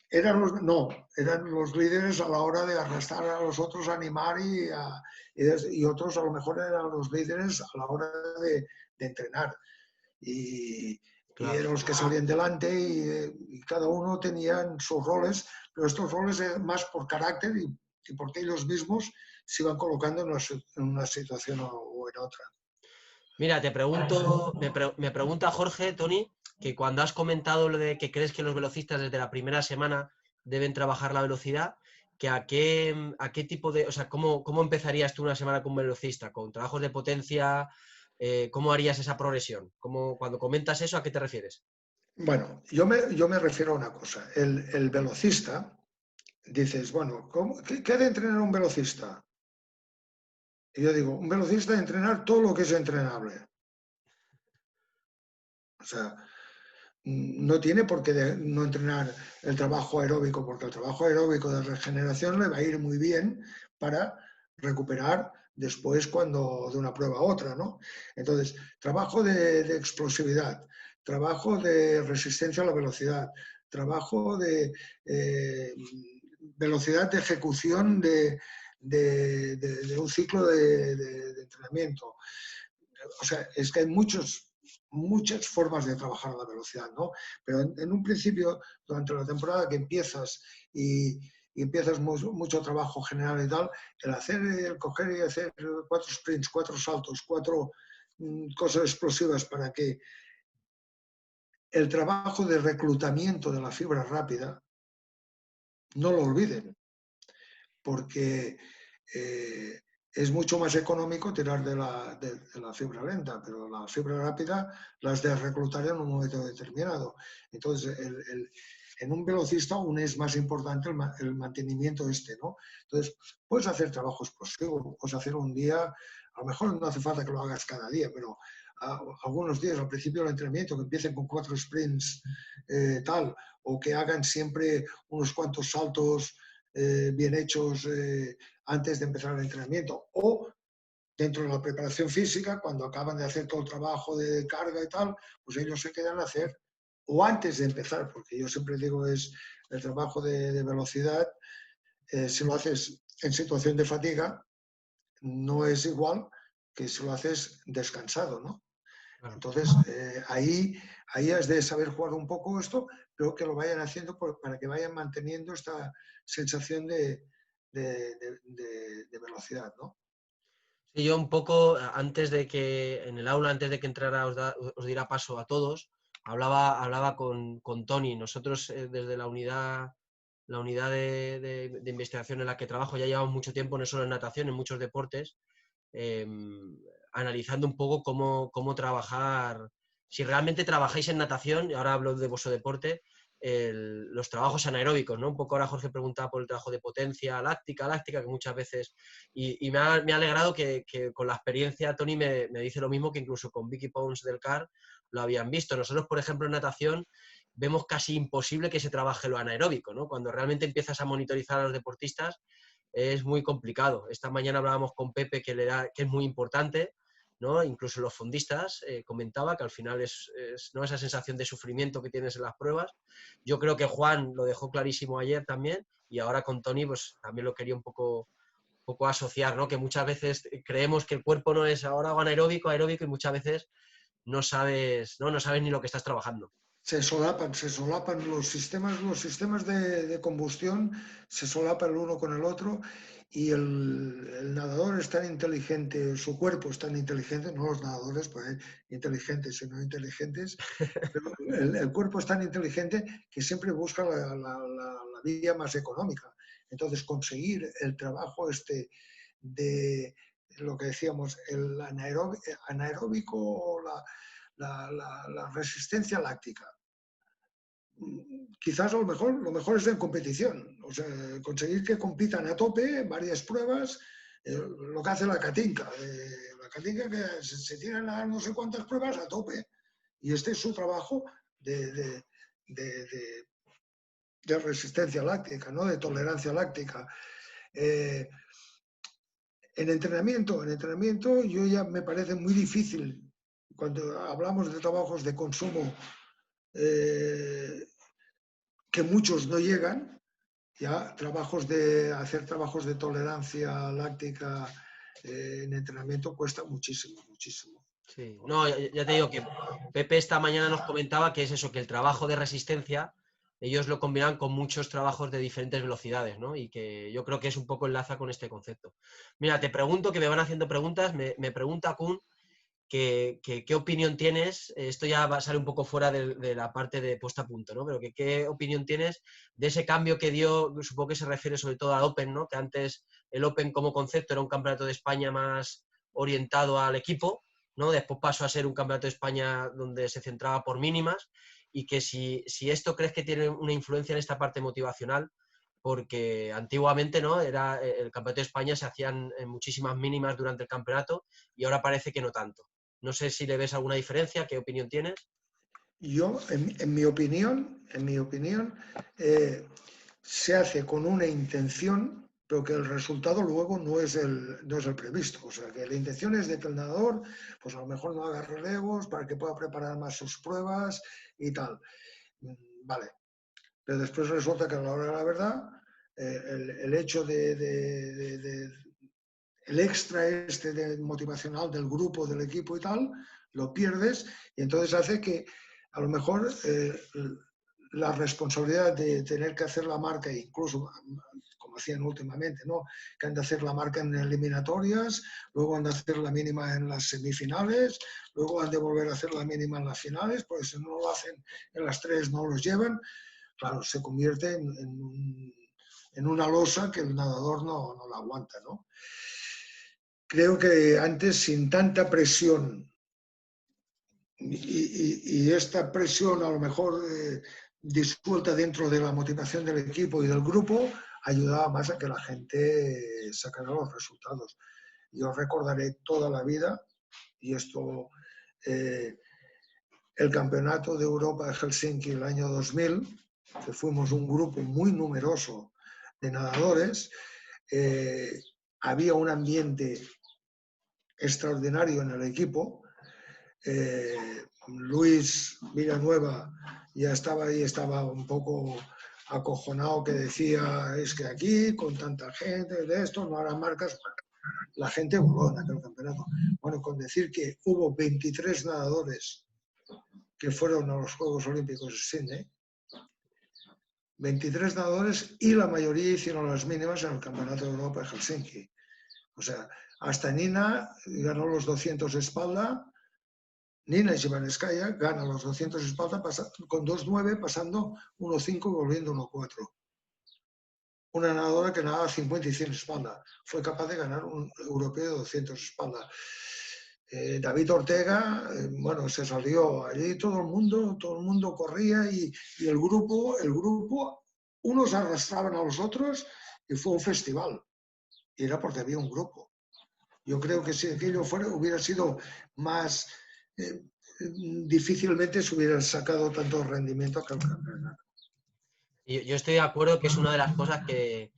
eran los líderes a la hora de arrastrar a los otros, a animar y otros a lo mejor eran los líderes a la hora de entrenar. Y, y Claro. eran los que salían delante y cada uno tenían sus roles, pero estos roles eran más por carácter y porque ellos mismos se iban colocando en una situación o en otra. Mira, te pregunto, me pregunta Jorge, Tony, que cuando has comentado lo de que crees que los velocistas desde la primera semana deben trabajar la velocidad, que a qué tipo de, o sea, cómo empezarías tú una semana con un velocista? ¿Con trabajos de potencia? ¿Cómo harías esa progresión? Cuando comentas eso, ¿a qué te refieres? Bueno, yo me refiero a una cosa. El velocista, dices, bueno, ¿qué ha de entrenar un velocista? Y yo digo, un velocista de entrenar todo lo que es entrenable. O sea, no tiene por qué no entrenar el trabajo aeróbico, porque el trabajo aeróbico de regeneración le va a ir muy bien para recuperar después cuando de una prueba a otra, ¿no? Entonces, trabajo de explosividad, trabajo de resistencia a la velocidad, trabajo de velocidad de ejecución de un ciclo de entrenamiento. O sea, es que hay muchas formas de trabajar la velocidad, ¿no? Pero en un principio, durante la temporada que empiezas y empiezas mucho trabajo general y tal, el coger y hacer 4 sprints, 4 saltos, 4 cosas explosivas para que el trabajo de reclutamiento de la fibra rápida no lo olviden, porque es mucho más económico tirar de la fibra lenta, pero la fibra rápida las de reclutar en un momento determinado. Entonces, en un velocista aún es más importante el mantenimiento este, ¿no? Entonces, puedes hacer trabajo explosivo, puedes hacer un día, a lo mejor no hace falta que lo hagas cada día, pero algunos días al principio del entrenamiento que empiecen con 4 sprints tal, o que hagan siempre unos cuantos saltos bien hechos antes de empezar el entrenamiento, o dentro de la preparación física, cuando acaban de hacer todo el trabajo de carga y tal, pues ellos se quedan a hacer, o antes de empezar, porque yo siempre digo es el trabajo de velocidad, si lo haces en situación de fatiga, no es igual que si lo haces descansado, ¿no? Claro. Entonces, ahí has de saber jugar un poco esto, pero que lo vayan haciendo para que vayan manteniendo esta sensación de velocidad, ¿no? Sí, yo un poco, antes de que, en el aula, antes de que entrara, os diera paso a todos, hablaba con Tony. Nosotros, desde la unidad de investigación en la que trabajo, ya llevamos mucho tiempo, no solo en natación, en muchos deportes, eh, analizando un poco cómo trabajar, si realmente trabajáis en natación, y ahora hablo de vuestro deporte, los trabajos anaeróbicos, ¿no? Un poco ahora Jorge preguntaba por el trabajo de potencia láctica, que muchas veces, y me ha alegrado que con la experiencia Tony me dice lo mismo, que incluso con Vicky Pons del CAR lo habían visto. Nosotros, por ejemplo, en natación vemos casi imposible que se trabaje lo anaeróbico, ¿no? Cuando realmente empiezas a monitorizar a los deportistas es muy complicado. Esta mañana hablábamos con Pepe que es muy importante, ¿no? Incluso los fondistas comentaba que al final ¿no? esa sensación de sufrimiento que tienes en las pruebas. Yo creo que Juan lo dejó clarísimo ayer también, y ahora con Tony pues también lo quería un poco asociar, ¿no? Que muchas veces creemos que el cuerpo no es ahora aeróbico, y muchas veces no sabes ni lo que estás trabajando. Se solapan los sistemas de combustión, se solapan el uno con el otro, y el nadador es tan inteligente, su cuerpo es tan inteligente, no los nadadores, pues inteligentes y no inteligentes, pero el cuerpo es tan inteligente que siempre busca la vía más económica. Entonces, conseguir el trabajo de lo que decíamos, el anaeróbico o la resistencia láctica. Quizás lo mejor es en competición, o sea, conseguir que compitan a tope varias pruebas, lo que hace la Katinka. La Katinka que se tiran a no sé cuántas pruebas a tope, y este es su trabajo de, de, de resistencia láctica, ¿no? De tolerancia láctica. En entrenamiento yo ya me parece muy difícil, cuando hablamos de trabajos de consumo, que muchos no llegan, ya hacer trabajos de tolerancia láctica en entrenamiento cuesta muchísimo, muchísimo. Sí, no, ya te digo que Pepe esta mañana nos comentaba que es eso, que el trabajo de resistencia, ellos lo combinan con muchos trabajos de diferentes velocidades, ¿no? Y que yo creo que es un poco enlaza con este concepto. Mira, te pregunto, que me van haciendo preguntas, me pregunta Kun qué opinión tienes, esto ya va a salir un poco fuera de la parte de puesta a punto, ¿no? Pero qué opinión tienes de ese cambio que dio, supongo que se refiere sobre todo al Open, ¿no? Que antes el Open como concepto era un campeonato de España más orientado al equipo, ¿no? Después pasó a ser un campeonato de España donde se centraba por mínimas, y que si esto crees que tiene una influencia en esta parte motivacional, porque antiguamente, ¿no? Era el campeonato de España, se hacían muchísimas mínimas durante el campeonato, y ahora parece que no tanto. No sé si le ves alguna diferencia, ¿qué opinión tienes? Yo, en mi opinión, se hace con una intención, pero que el resultado luego no es el previsto. O sea, que la intención es de que el nadador, pues a lo mejor no haga relevos para que pueda preparar más sus pruebas y tal. Vale. Pero después resulta que a la hora de la verdad, el hecho el extra motivacional del grupo, del equipo y tal, lo pierdes, y entonces hace que a lo mejor la responsabilidad de tener que hacer la marca, incluso como hacían últimamente, ¿no? Que han de hacer la marca en eliminatorias, luego han de hacer la mínima en las semifinales, luego han de volver a hacer la mínima en las finales, porque si no lo hacen en las tres no los llevan. Claro, se convierte en una losa que el nadador no la aguanta, ¿no? Creo que antes, sin tanta presión, y esta presión a lo mejor disuelta dentro de la motivación del equipo y del grupo, ayudaba más a que la gente sacara los resultados. Yo recordaré toda la vida, y esto, el Campeonato de Europa de Helsinki el año 2000, que fuimos un grupo muy numeroso de nadadores. Había un ambiente extraordinario en el equipo. Luis Villanueva ya estaba ahí, estaba un poco acojonado, que decía, es que aquí, con tanta gente, de esto, no harán marcas. La gente voló en aquel campeonato. Bueno, con decir que hubo 23 nadadores que fueron a los Juegos Olímpicos de Sydney, 23 nadadores, y la mayoría hicieron las mínimas en el Campeonato de Europa de Helsinki. O sea, hasta Nina ganó los 200 de espalda. Nina Ivanskaya gana los 200 de espalda con 2.9, pasando 1.5 y volviendo 1.4. Una nadadora que nadaba 50 y 100 espalda. Fue capaz de ganar un europeo de 200 espalda. David Ortega, bueno, se salió allí, todo el mundo corría y el grupo, unos arrastraban a los otros y fue un festival. Y era porque había un grupo. Yo creo que si aquello hubiera sido más, difícilmente se hubieran sacado tanto rendimiento que el campeonato. Yo estoy de acuerdo que es una de las cosas que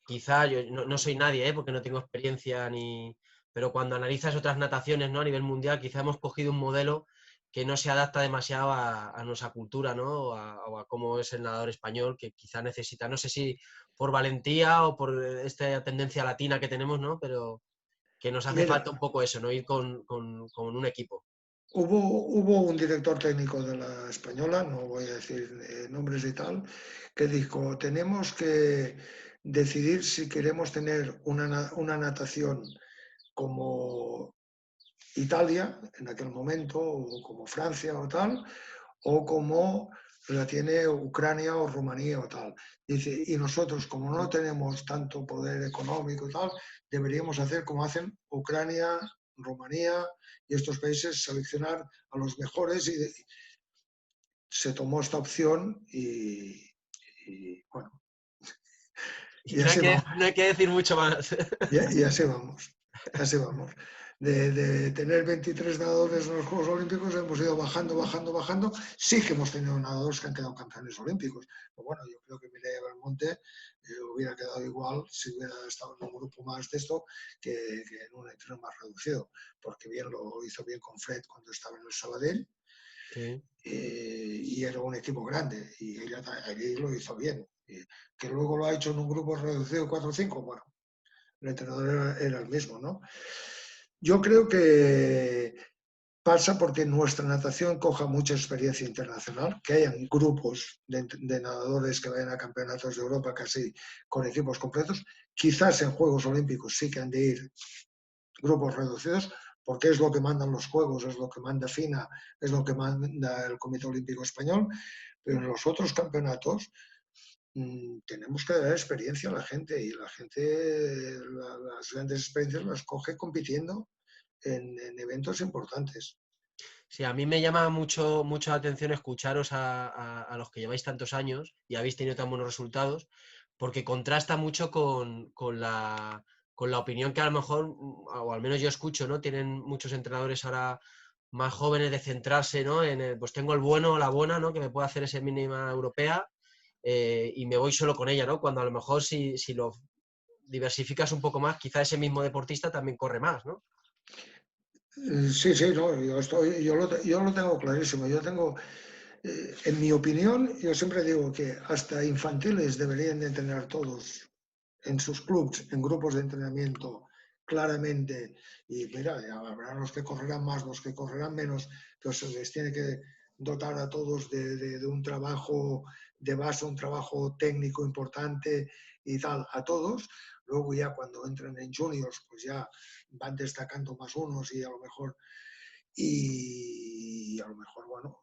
quizá yo no soy nadie, porque no tengo experiencia ni... Pero cuando analizas otras nataciones, ¿no? A nivel mundial, quizá hemos cogido un modelo que no se adapta demasiado a nuestra cultura, ¿no? O a cómo es el nadador español, que quizá necesita, no sé si por valentía o por esta tendencia latina que tenemos, ¿no? Pero que nos hace Mira, falta un poco eso, ¿no? Ir con un equipo. hubo un director técnico de la española, no voy a decir nombres y tal, que dijo, tenemos que decidir si queremos tener una natación como Italia en aquel momento, o como Francia o tal, o como la tiene Ucrania o Rumanía o tal. Dice, y nosotros, como no tenemos tanto poder económico y tal, deberíamos hacer como hacen Ucrania, Rumanía y estos países, seleccionar a los mejores, y se tomó esta opción y bueno, Y y así vamos. no hay que decir mucho más. Y así vamos, así vamos. De tener 23 nadadores en los Juegos Olímpicos hemos ido bajando, bajando, bajando. Sí que hemos tenido nadadores que han quedado campeones olímpicos. Pero bueno, yo creo que Mireia Belmonte hubiera quedado igual si hubiera estado en un grupo más de esto que en un entreno más reducido. Porque bien lo hizo bien con Fred cuando estaba en el Sabadell. Sí. Y era un equipo grande y ella allí lo hizo bien. Que luego lo ha hecho en un grupo reducido 4 o 5, bueno, el entrenador era el mismo, ¿no? Yo creo que pasa porque nuestra natación coja mucha experiencia internacional, que hayan grupos de nadadores que vayan a campeonatos de Europa casi con equipos completos. Quizás en Juegos Olímpicos sí que han de ir grupos reducidos, porque es lo que mandan los Juegos, es lo que manda FINA, es lo que manda el Comité Olímpico Español, pero en los otros campeonatos tenemos que dar experiencia a la gente, y la gente las grandes experiencias las coge compitiendo en eventos importantes. Sí, a mí me llama mucho la atención escucharos a los que lleváis tantos años y habéis tenido tan buenos resultados, porque contrasta mucho con la opinión que a lo mejor, o al menos yo escucho, ¿no? Tienen muchos entrenadores ahora más jóvenes de centrarse, ¿no? Pues tengo el bueno o la buena, ¿no? Que me puede hacer ese mínima europea, y me voy solo con ella, ¿no? Cuando a lo mejor si lo diversificas un poco más, quizá ese mismo deportista también corre más, ¿no? Sí, sí, no, yo lo tengo clarísimo. Yo tengo, en mi opinión, yo siempre digo que hasta infantiles deberían de entrenar todos en sus clubs, en grupos de entrenamiento, claramente. Y mira, habrá los que correrán más, los que correrán menos, pero se les tiene que dotar a todos de un trabajo de base, un trabajo técnico importante y tal, a todos. Luego ya cuando entren en juniors, pues ya van destacando más unos, y a lo mejor, bueno,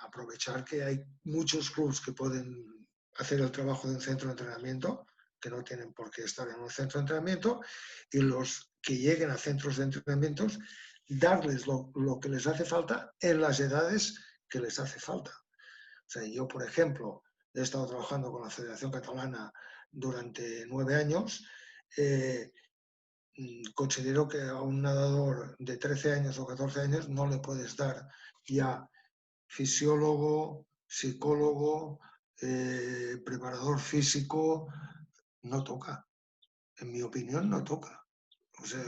aprovechar que hay muchos clubs que pueden hacer el trabajo de un centro de entrenamiento, que no tienen por qué estar en un centro de entrenamiento, y los que lleguen a centros de entrenamientos, darles lo que les hace falta en las edades que les hace falta. O sea, yo, por ejemplo, he estado trabajando con la Federación Catalana durante 9 años. Considero que a un nadador de 13 años o 14 años no le puedes dar ya fisiólogo, psicólogo, preparador físico, no toca. En mi opinión, no toca. O sea,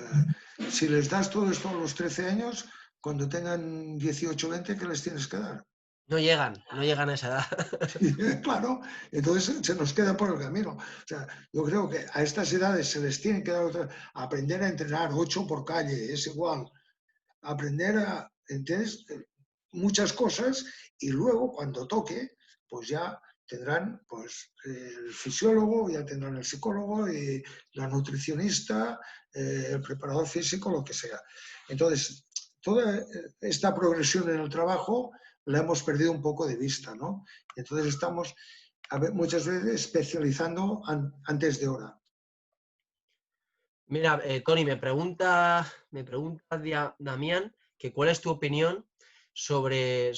si les das todo esto a los 13 años, cuando tengan 18 o 20, ¿qué les tienes que dar? No llegan a esa edad. Claro, entonces se nos queda por el camino. O sea, yo creo que a estas edades se les tiene que dar aprender a entrenar 8 por calle, es igual. Aprender a, ¿entiendes? Muchas cosas y luego cuando toque, pues ya tendrán pues, el fisiólogo, ya tendrán el psicólogo, y la nutricionista, el preparador físico, lo que sea. Entonces, toda esta progresión en el trabajo la hemos perdido un poco de vista, ¿no? Entonces estamos muchas veces especializando antes de hora. Mira, Tony, me pregunta Damián que cuál es tu opinión sobre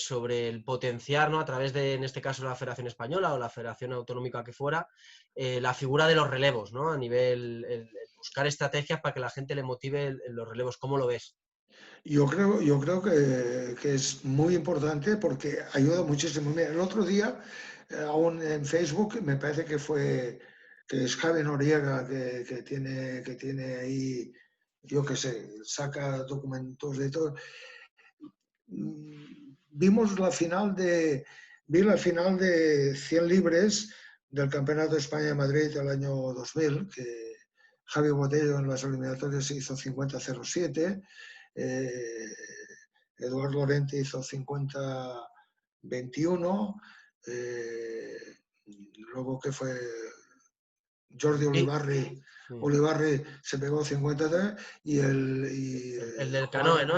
el potenciar, ¿no? A través de, en este caso, la Federación Española o la Federación Autonómica que fuera, la figura de los relevos, ¿no? A nivel, el buscar estrategias para que la gente le motive los relevos. ¿Cómo lo ves? Yo creo que es muy importante porque ayuda muchísimo. Mira, el otro día, aún en Facebook, me parece que es Javi Noriega que tiene ahí, yo qué sé, saca documentos de todo. Vi la final de 100 libres del Campeonato de España de Madrid del año 2000, que Javi Botello en las eliminatorias hizo 50-07. Eduardo Lorente hizo 50-21, luego que fue Jordi Olivarri, Sí. Olivarri se pegó 53 y El del canoe, ¿no?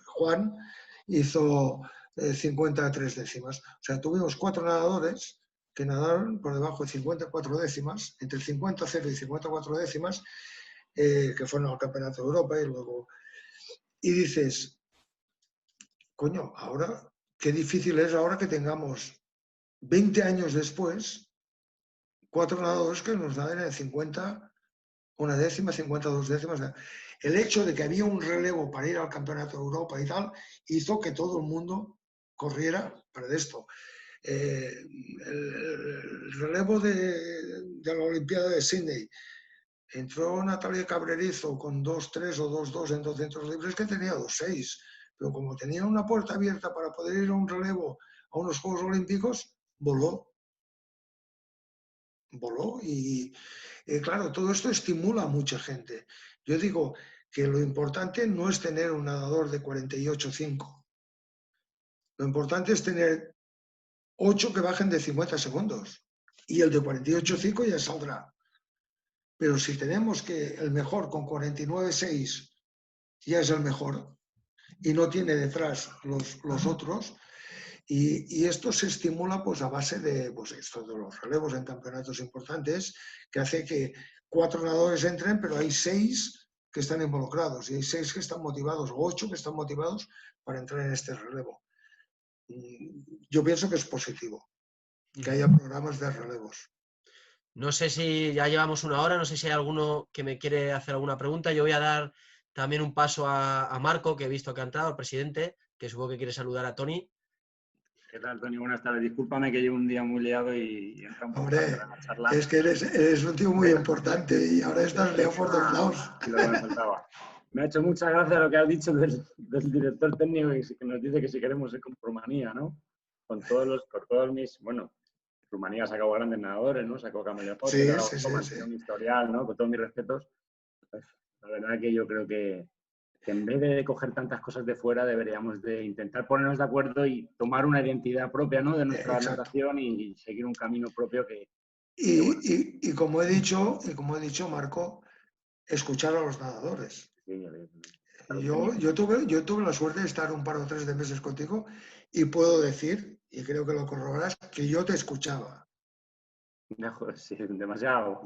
Juan hizo 53 décimas. O sea, tuvimos 4 nadadores que nadaron por debajo de 54 décimas, entre 50-0 y 54 décimas, que fueron al Campeonato de Europa y luego... Y dices, coño, ahora, qué difícil es ahora que tengamos 20 años después 4 nadadores que nos naden en 50, una décima, 52 décimas. El hecho de que había un relevo para ir al Campeonato de Europa y tal, hizo que todo el mundo corriera para esto. El relevo de la Olimpiada de Sydney, entró Natalia Cabrerizo con 2-3 o 2-2 en 200 libres que tenía 2-6, pero como tenía una puerta abierta para poder ir a un relevo a unos Juegos Olímpicos, voló y claro, todo esto estimula a mucha gente. Yo digo que lo importante no es tener un nadador de 48-5. Lo importante es tener 8 que bajen de 50 segundos y el de 48-5 ya saldrá. Pero si tenemos que el mejor con 49-6 ya es el mejor y no tiene detrás los otros, y esto se estimula pues a base de, pues, esto de los relevos en campeonatos importantes, que hace que 4 nadadores entren, pero hay 6 que están involucrados y hay 6 que están motivados o 8 que están motivados para entrar en este relevo. Yo pienso que es positivo que haya programas de relevos. No sé si ya llevamos una hora, no sé si hay alguno que me quiere hacer alguna pregunta. Yo voy a dar también un paso a Marco, que he visto que ha entrado, el presidente, que supongo que quiere saludar a Tony. ¿Qué tal, Tony? Buenas tardes. Discúlpame que llevo un día muy liado y entra un poco tarde en la charla. Es que eres un tío muy importante y ahora estás liado por todos lados. Lo que me faltaba. Me ha hecho mucha gracia lo que has dicho del director técnico que nos dice que si queremos ser con Rumanía, ¿no? Con todos mis... Bueno, Rumanía sacó grandes nadadores, ¿no? Sacó Camelia Potter, Sí. un historial, ¿no? Con todos mis respetos. Pues, la verdad que yo creo que en vez de coger tantas cosas de fuera, deberíamos de intentar ponernos de acuerdo y tomar una identidad propia, ¿no? De nuestra natación y seguir un camino propio que... bueno. Y como he dicho, Marco, escuchar a los nadadores. Sí, yo tuve la suerte de estar un par o 3 de meses contigo y puedo decir, y creo que lo corroborarás, que yo te escuchaba. Sí, demasiado.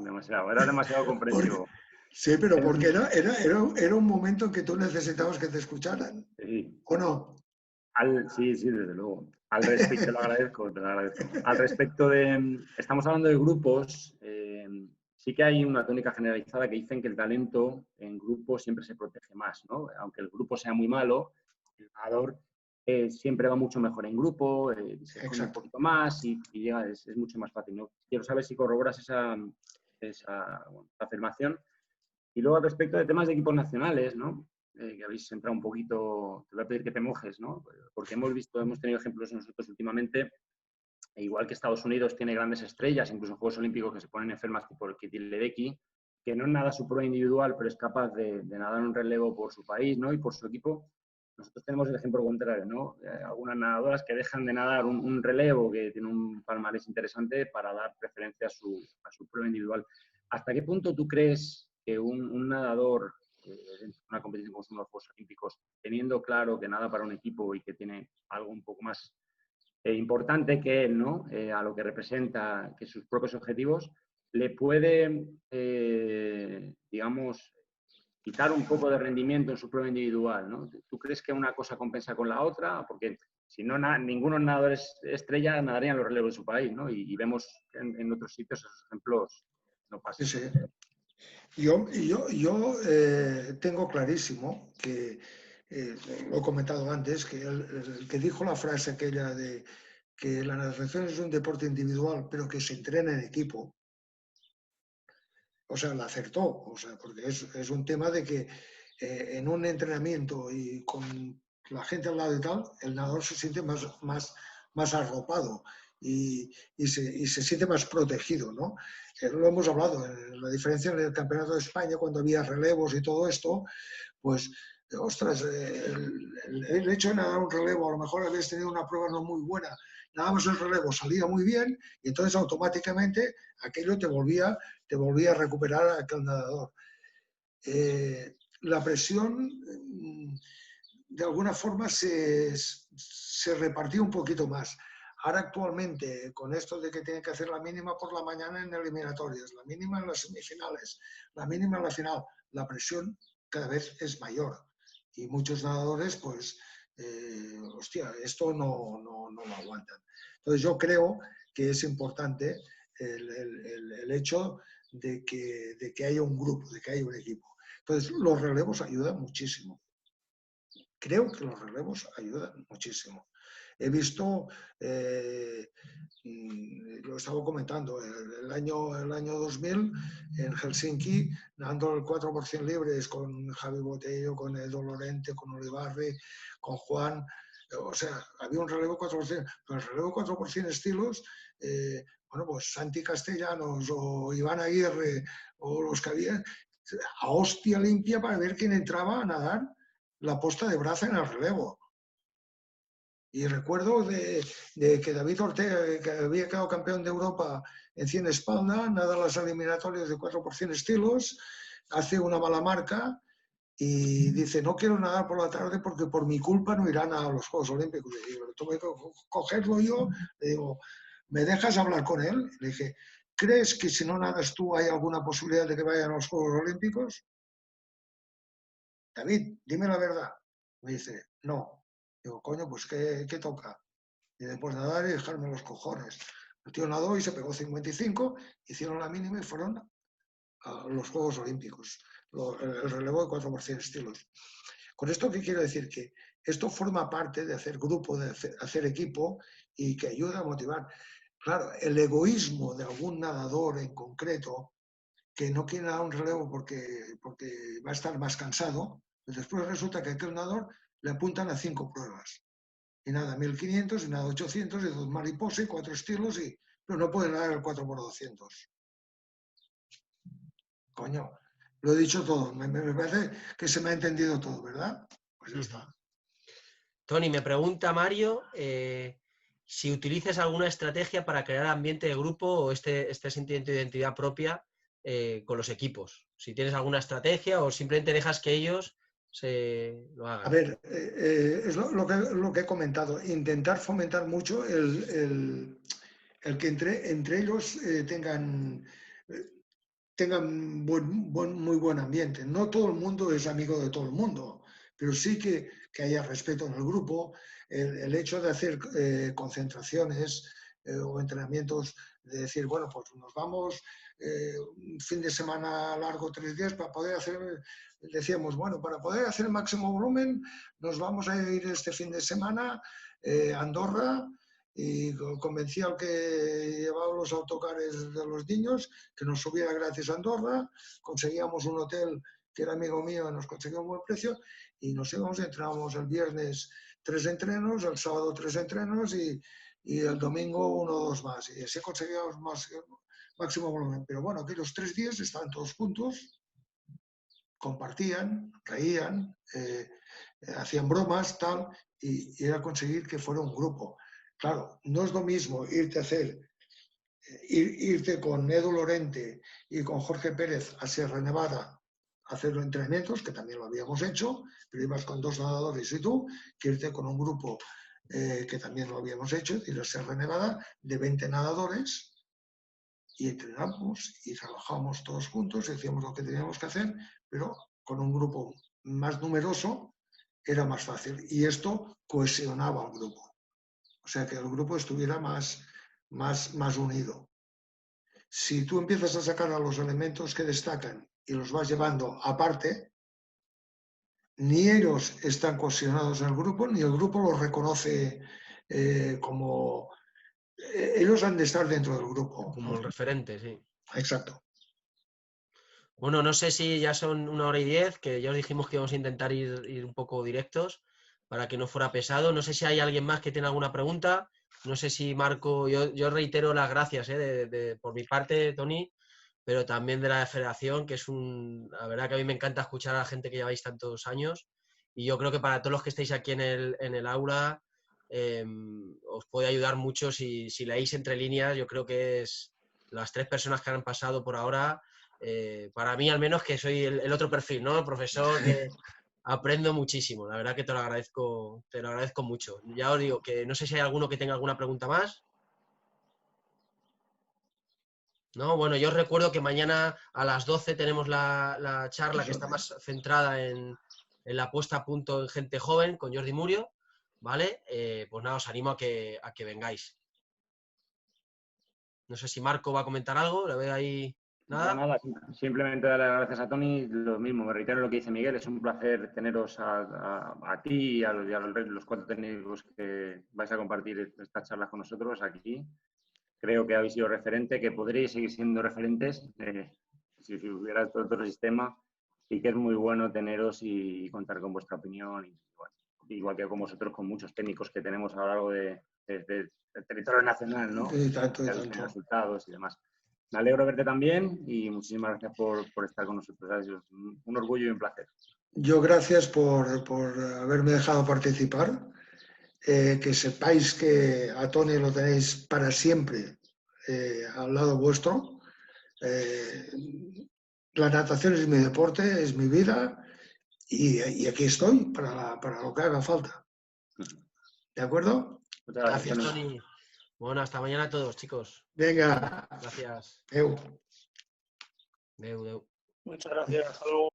Era demasiado comprensivo. Sí, pero porque era un momento en que tú necesitabas que te escucharan. Sí. ¿O no? Sí, desde luego. Al respecto, te lo agradezco. Al respecto de... Estamos hablando de grupos. Sí que hay una tónica generalizada que dicen que el talento en grupo siempre se protege más, ¿no? Aunque el grupo sea muy malo, el nadador siempre va mucho mejor en grupo, se esconde un poquito más y llega, es mucho más fácil, ¿no? Quiero saber si corroboras esa afirmación. Y luego, al respecto de temas de equipos nacionales, ¿no? Que habéis entrado un poquito, te voy a pedir que te mojes, ¿no? Porque hemos tenido ejemplos nosotros últimamente, igual que Estados Unidos tiene grandes estrellas, incluso en Juegos Olímpicos que se ponen enfermas, tipo el Kitty Ledecky, que no nada su prueba individual, pero es capaz de nadar un relevo por su país, ¿no? Y por su equipo. Nosotros tenemos el ejemplo contrario, ¿no? Algunas nadadoras que dejan de nadar un relevo que tiene un palmarés interesante para dar preferencia a su prueba individual. ¿Hasta qué punto tú crees que un nadador en una competición como son los Juegos Olímpicos, teniendo claro que nada para un equipo y que tiene algo un poco más importante que él, ¿no? A lo que representa, que sus propios objetivos, le puede, digamos, quitar un poco de rendimiento en su prueba individual, ¿no? ¿Tú crees que una cosa compensa con la otra? Porque si no, ninguno nadadores estrella nadarían los relevos de su país, ¿no? Y vemos en otros sitios esos ejemplos no pasan. Sí, sí. Yo tengo clarísimo que, lo he comentado antes, que el que dijo la frase aquella de que la natación es un deporte individual, pero que se entrena en equipo, o sea, la acertó, o sea, porque es un tema de que en un entrenamiento y con la gente al lado y tal, el nadador se siente más arropado y se siente más protegido, ¿no? Lo hemos hablado, la diferencia en el Campeonato de España, cuando había relevos y todo esto, pues, ostras, el hecho de nadar un relevo, a lo mejor habías tenido una prueba no muy buena, nadabas el relevo, salía muy bien, y entonces automáticamente aquello te volvía a recuperar a aquel nadador. La presión, de alguna forma, se repartió un poquito más. Ahora actualmente, con esto de que tienen que hacer la mínima por la mañana en eliminatorias, la mínima en las semifinales, la mínima en la final, la presión cada vez es mayor. Y muchos nadadores, pues, hostia, esto no lo aguantan. Entonces yo creo que es importante el hecho de que haya un grupo, de que haya un equipo. Entonces los relevos ayudan muchísimo. Creo que los relevos ayudan muchísimo. He visto, lo estaba comentando, el año 2000 en Helsinki, nadando el 4% libres con Javi Botello, con Edo Lorente, con Olivarri, con Juan. O sea, había un relevo 4%, pero el relevo 4% estilos, bueno, pues Santi Castellanos o Iván Aguirre o los que había, a hostia limpia para ver quién entraba a nadar la posta de braza en el relevo. Y recuerdo de que David Ortega, que había quedado campeón de Europa en 100 espalda, nada las eliminatorias de 4% estilos, hace una mala marca y dice, no quiero nadar por la tarde porque por mi culpa no irán a los Juegos Olímpicos. Le digo, tuve que cogerlo yo, le digo, ¿me dejas hablar con él? Le dije, ¿crees que si no nadas tú hay alguna posibilidad de que vayan a los Juegos Olímpicos? David, dime la verdad. Me dice, no. Digo, coño, pues ¿qué toca? Y después nadar y dejarme los cojones. El tío nadó y se pegó 55, hicieron la mínima y fueron a los Juegos Olímpicos. El relevo de 4% estilos. Con esto, ¿qué quiero decir? Que esto forma parte de hacer grupo, de hacer equipo y que ayuda a motivar. Claro, el egoísmo de algún nadador en concreto que no quiere dar un relevo porque va a estar más cansado, pues después resulta que a aquel nadador le apuntan a 5 pruebas. Y nada, 1500, y nada, 800, y 2 mariposas, y 4 estilos, pero no puede nadar el 4x200. Coño, lo he dicho todo. Me parece que se me ha entendido todo, ¿verdad? Pues ya está. Tony, me pregunta Mario si utilizas alguna estrategia para crear ambiente de grupo o este sentimiento de identidad propia con los equipos. Si tienes alguna estrategia o simplemente dejas que ellos lo hagan. A ver, es lo que he comentado. Intentar fomentar mucho el que entre ellos tengan muy buen ambiente. No todo el mundo es amigo de todo el mundo, pero sí que haya respeto en el grupo. El hecho de hacer concentraciones o entrenamientos, de decir, bueno, pues nos vamos un fin de semana largo, 3 días, para poder hacer, decíamos, bueno, para poder hacer el máximo volumen, nos vamos a ir este fin de semana a Andorra y convencí al que llevaba los autocares de los niños que nos subiera gratis a Andorra, conseguíamos un hotel que era amigo mío, nos conseguía un buen precio y nos íbamos, entrábamos el viernes 3 entrenos, el sábado 3 entrenos y el domingo 1 o 2 más. Y así conseguíamos máximo volumen. Pero bueno, aquellos 3 días estaban todos juntos, compartían, reían, hacían bromas, tal, y era conseguir que fuera un grupo. Claro, no es lo mismo irte con Edu Lorente y con Jorge Pérez a Sierra Nevada a hacer los entrenamientos, que también lo habíamos hecho, pero ibas con 2 nadadores y tú, que irte con un grupo que también lo habíamos hecho, es decir, a Sierra Nevada, de 20 nadadores, y entrenamos y trabajamos todos juntos, hacíamos lo que teníamos que hacer, pero con un grupo más numeroso era más fácil. Y esto cohesionaba al grupo. O sea, que el grupo estuviera más unido. Si tú empiezas a sacar a los elementos que destacan y los vas llevando aparte, ni ellos están cohesionados en el grupo, ni el grupo los reconoce como... ellos han de estar dentro del grupo. Como el referente, sí. Exacto. Bueno, no sé si ya son 1h10, que ya os dijimos que íbamos a intentar ir un poco directos para que no fuera pesado. No sé si hay alguien más que tiene alguna pregunta. No sé si Marco, yo reitero las gracias por mi parte, Toni, pero también de la federación, que es la verdad que a mí me encanta escuchar a la gente que lleváis tantos años y yo creo que para todos los que estáis aquí en el aula os puede ayudar mucho si leéis entre líneas. Yo creo que es las 3 personas que han pasado por ahora, para mí al menos, que soy el otro perfil, ¿no? El profesor que aprendo muchísimo. La verdad que te lo agradezco mucho. Ya os digo que no sé si hay alguno que tenga alguna pregunta más. ¿No? Bueno, yo os recuerdo que mañana a las 12 tenemos la charla que está más centrada en la puesta a punto en gente joven con Jordi Murio, ¿vale? Pues nada, os animo a que vengáis. No sé si Marco va a comentar algo, ¿le veo ahí? Nada. Nada, simplemente darle las gracias a Toni. Lo mismo, me reitero lo que dice Miguel, es un placer teneros a ti y a los 4 técnicos que vais a compartir estas charlas con nosotros aquí. Creo que habéis sido referente, que podréis seguir siendo referentes si hubiera otro sistema, y que es muy bueno teneros y contar con vuestra opinión, y, bueno, igual que con vosotros, con muchos técnicos que tenemos a lo largo del territorio nacional, ¿no? Y tanto. Resultados y demás. Me alegro de verte también y muchísimas gracias por estar con nosotros. Es un orgullo y un placer. Yo gracias por haberme dejado participar. Que sepáis que a Toni lo tenéis para siempre al lado vuestro. La natación es mi deporte, es mi vida y aquí estoy para lo que haga falta. ¿De acuerdo? Muchas gracias, Toni. Bueno, hasta mañana a todos, chicos. Venga. Gracias. Deu. Deu. Muchas gracias. Hasta luego.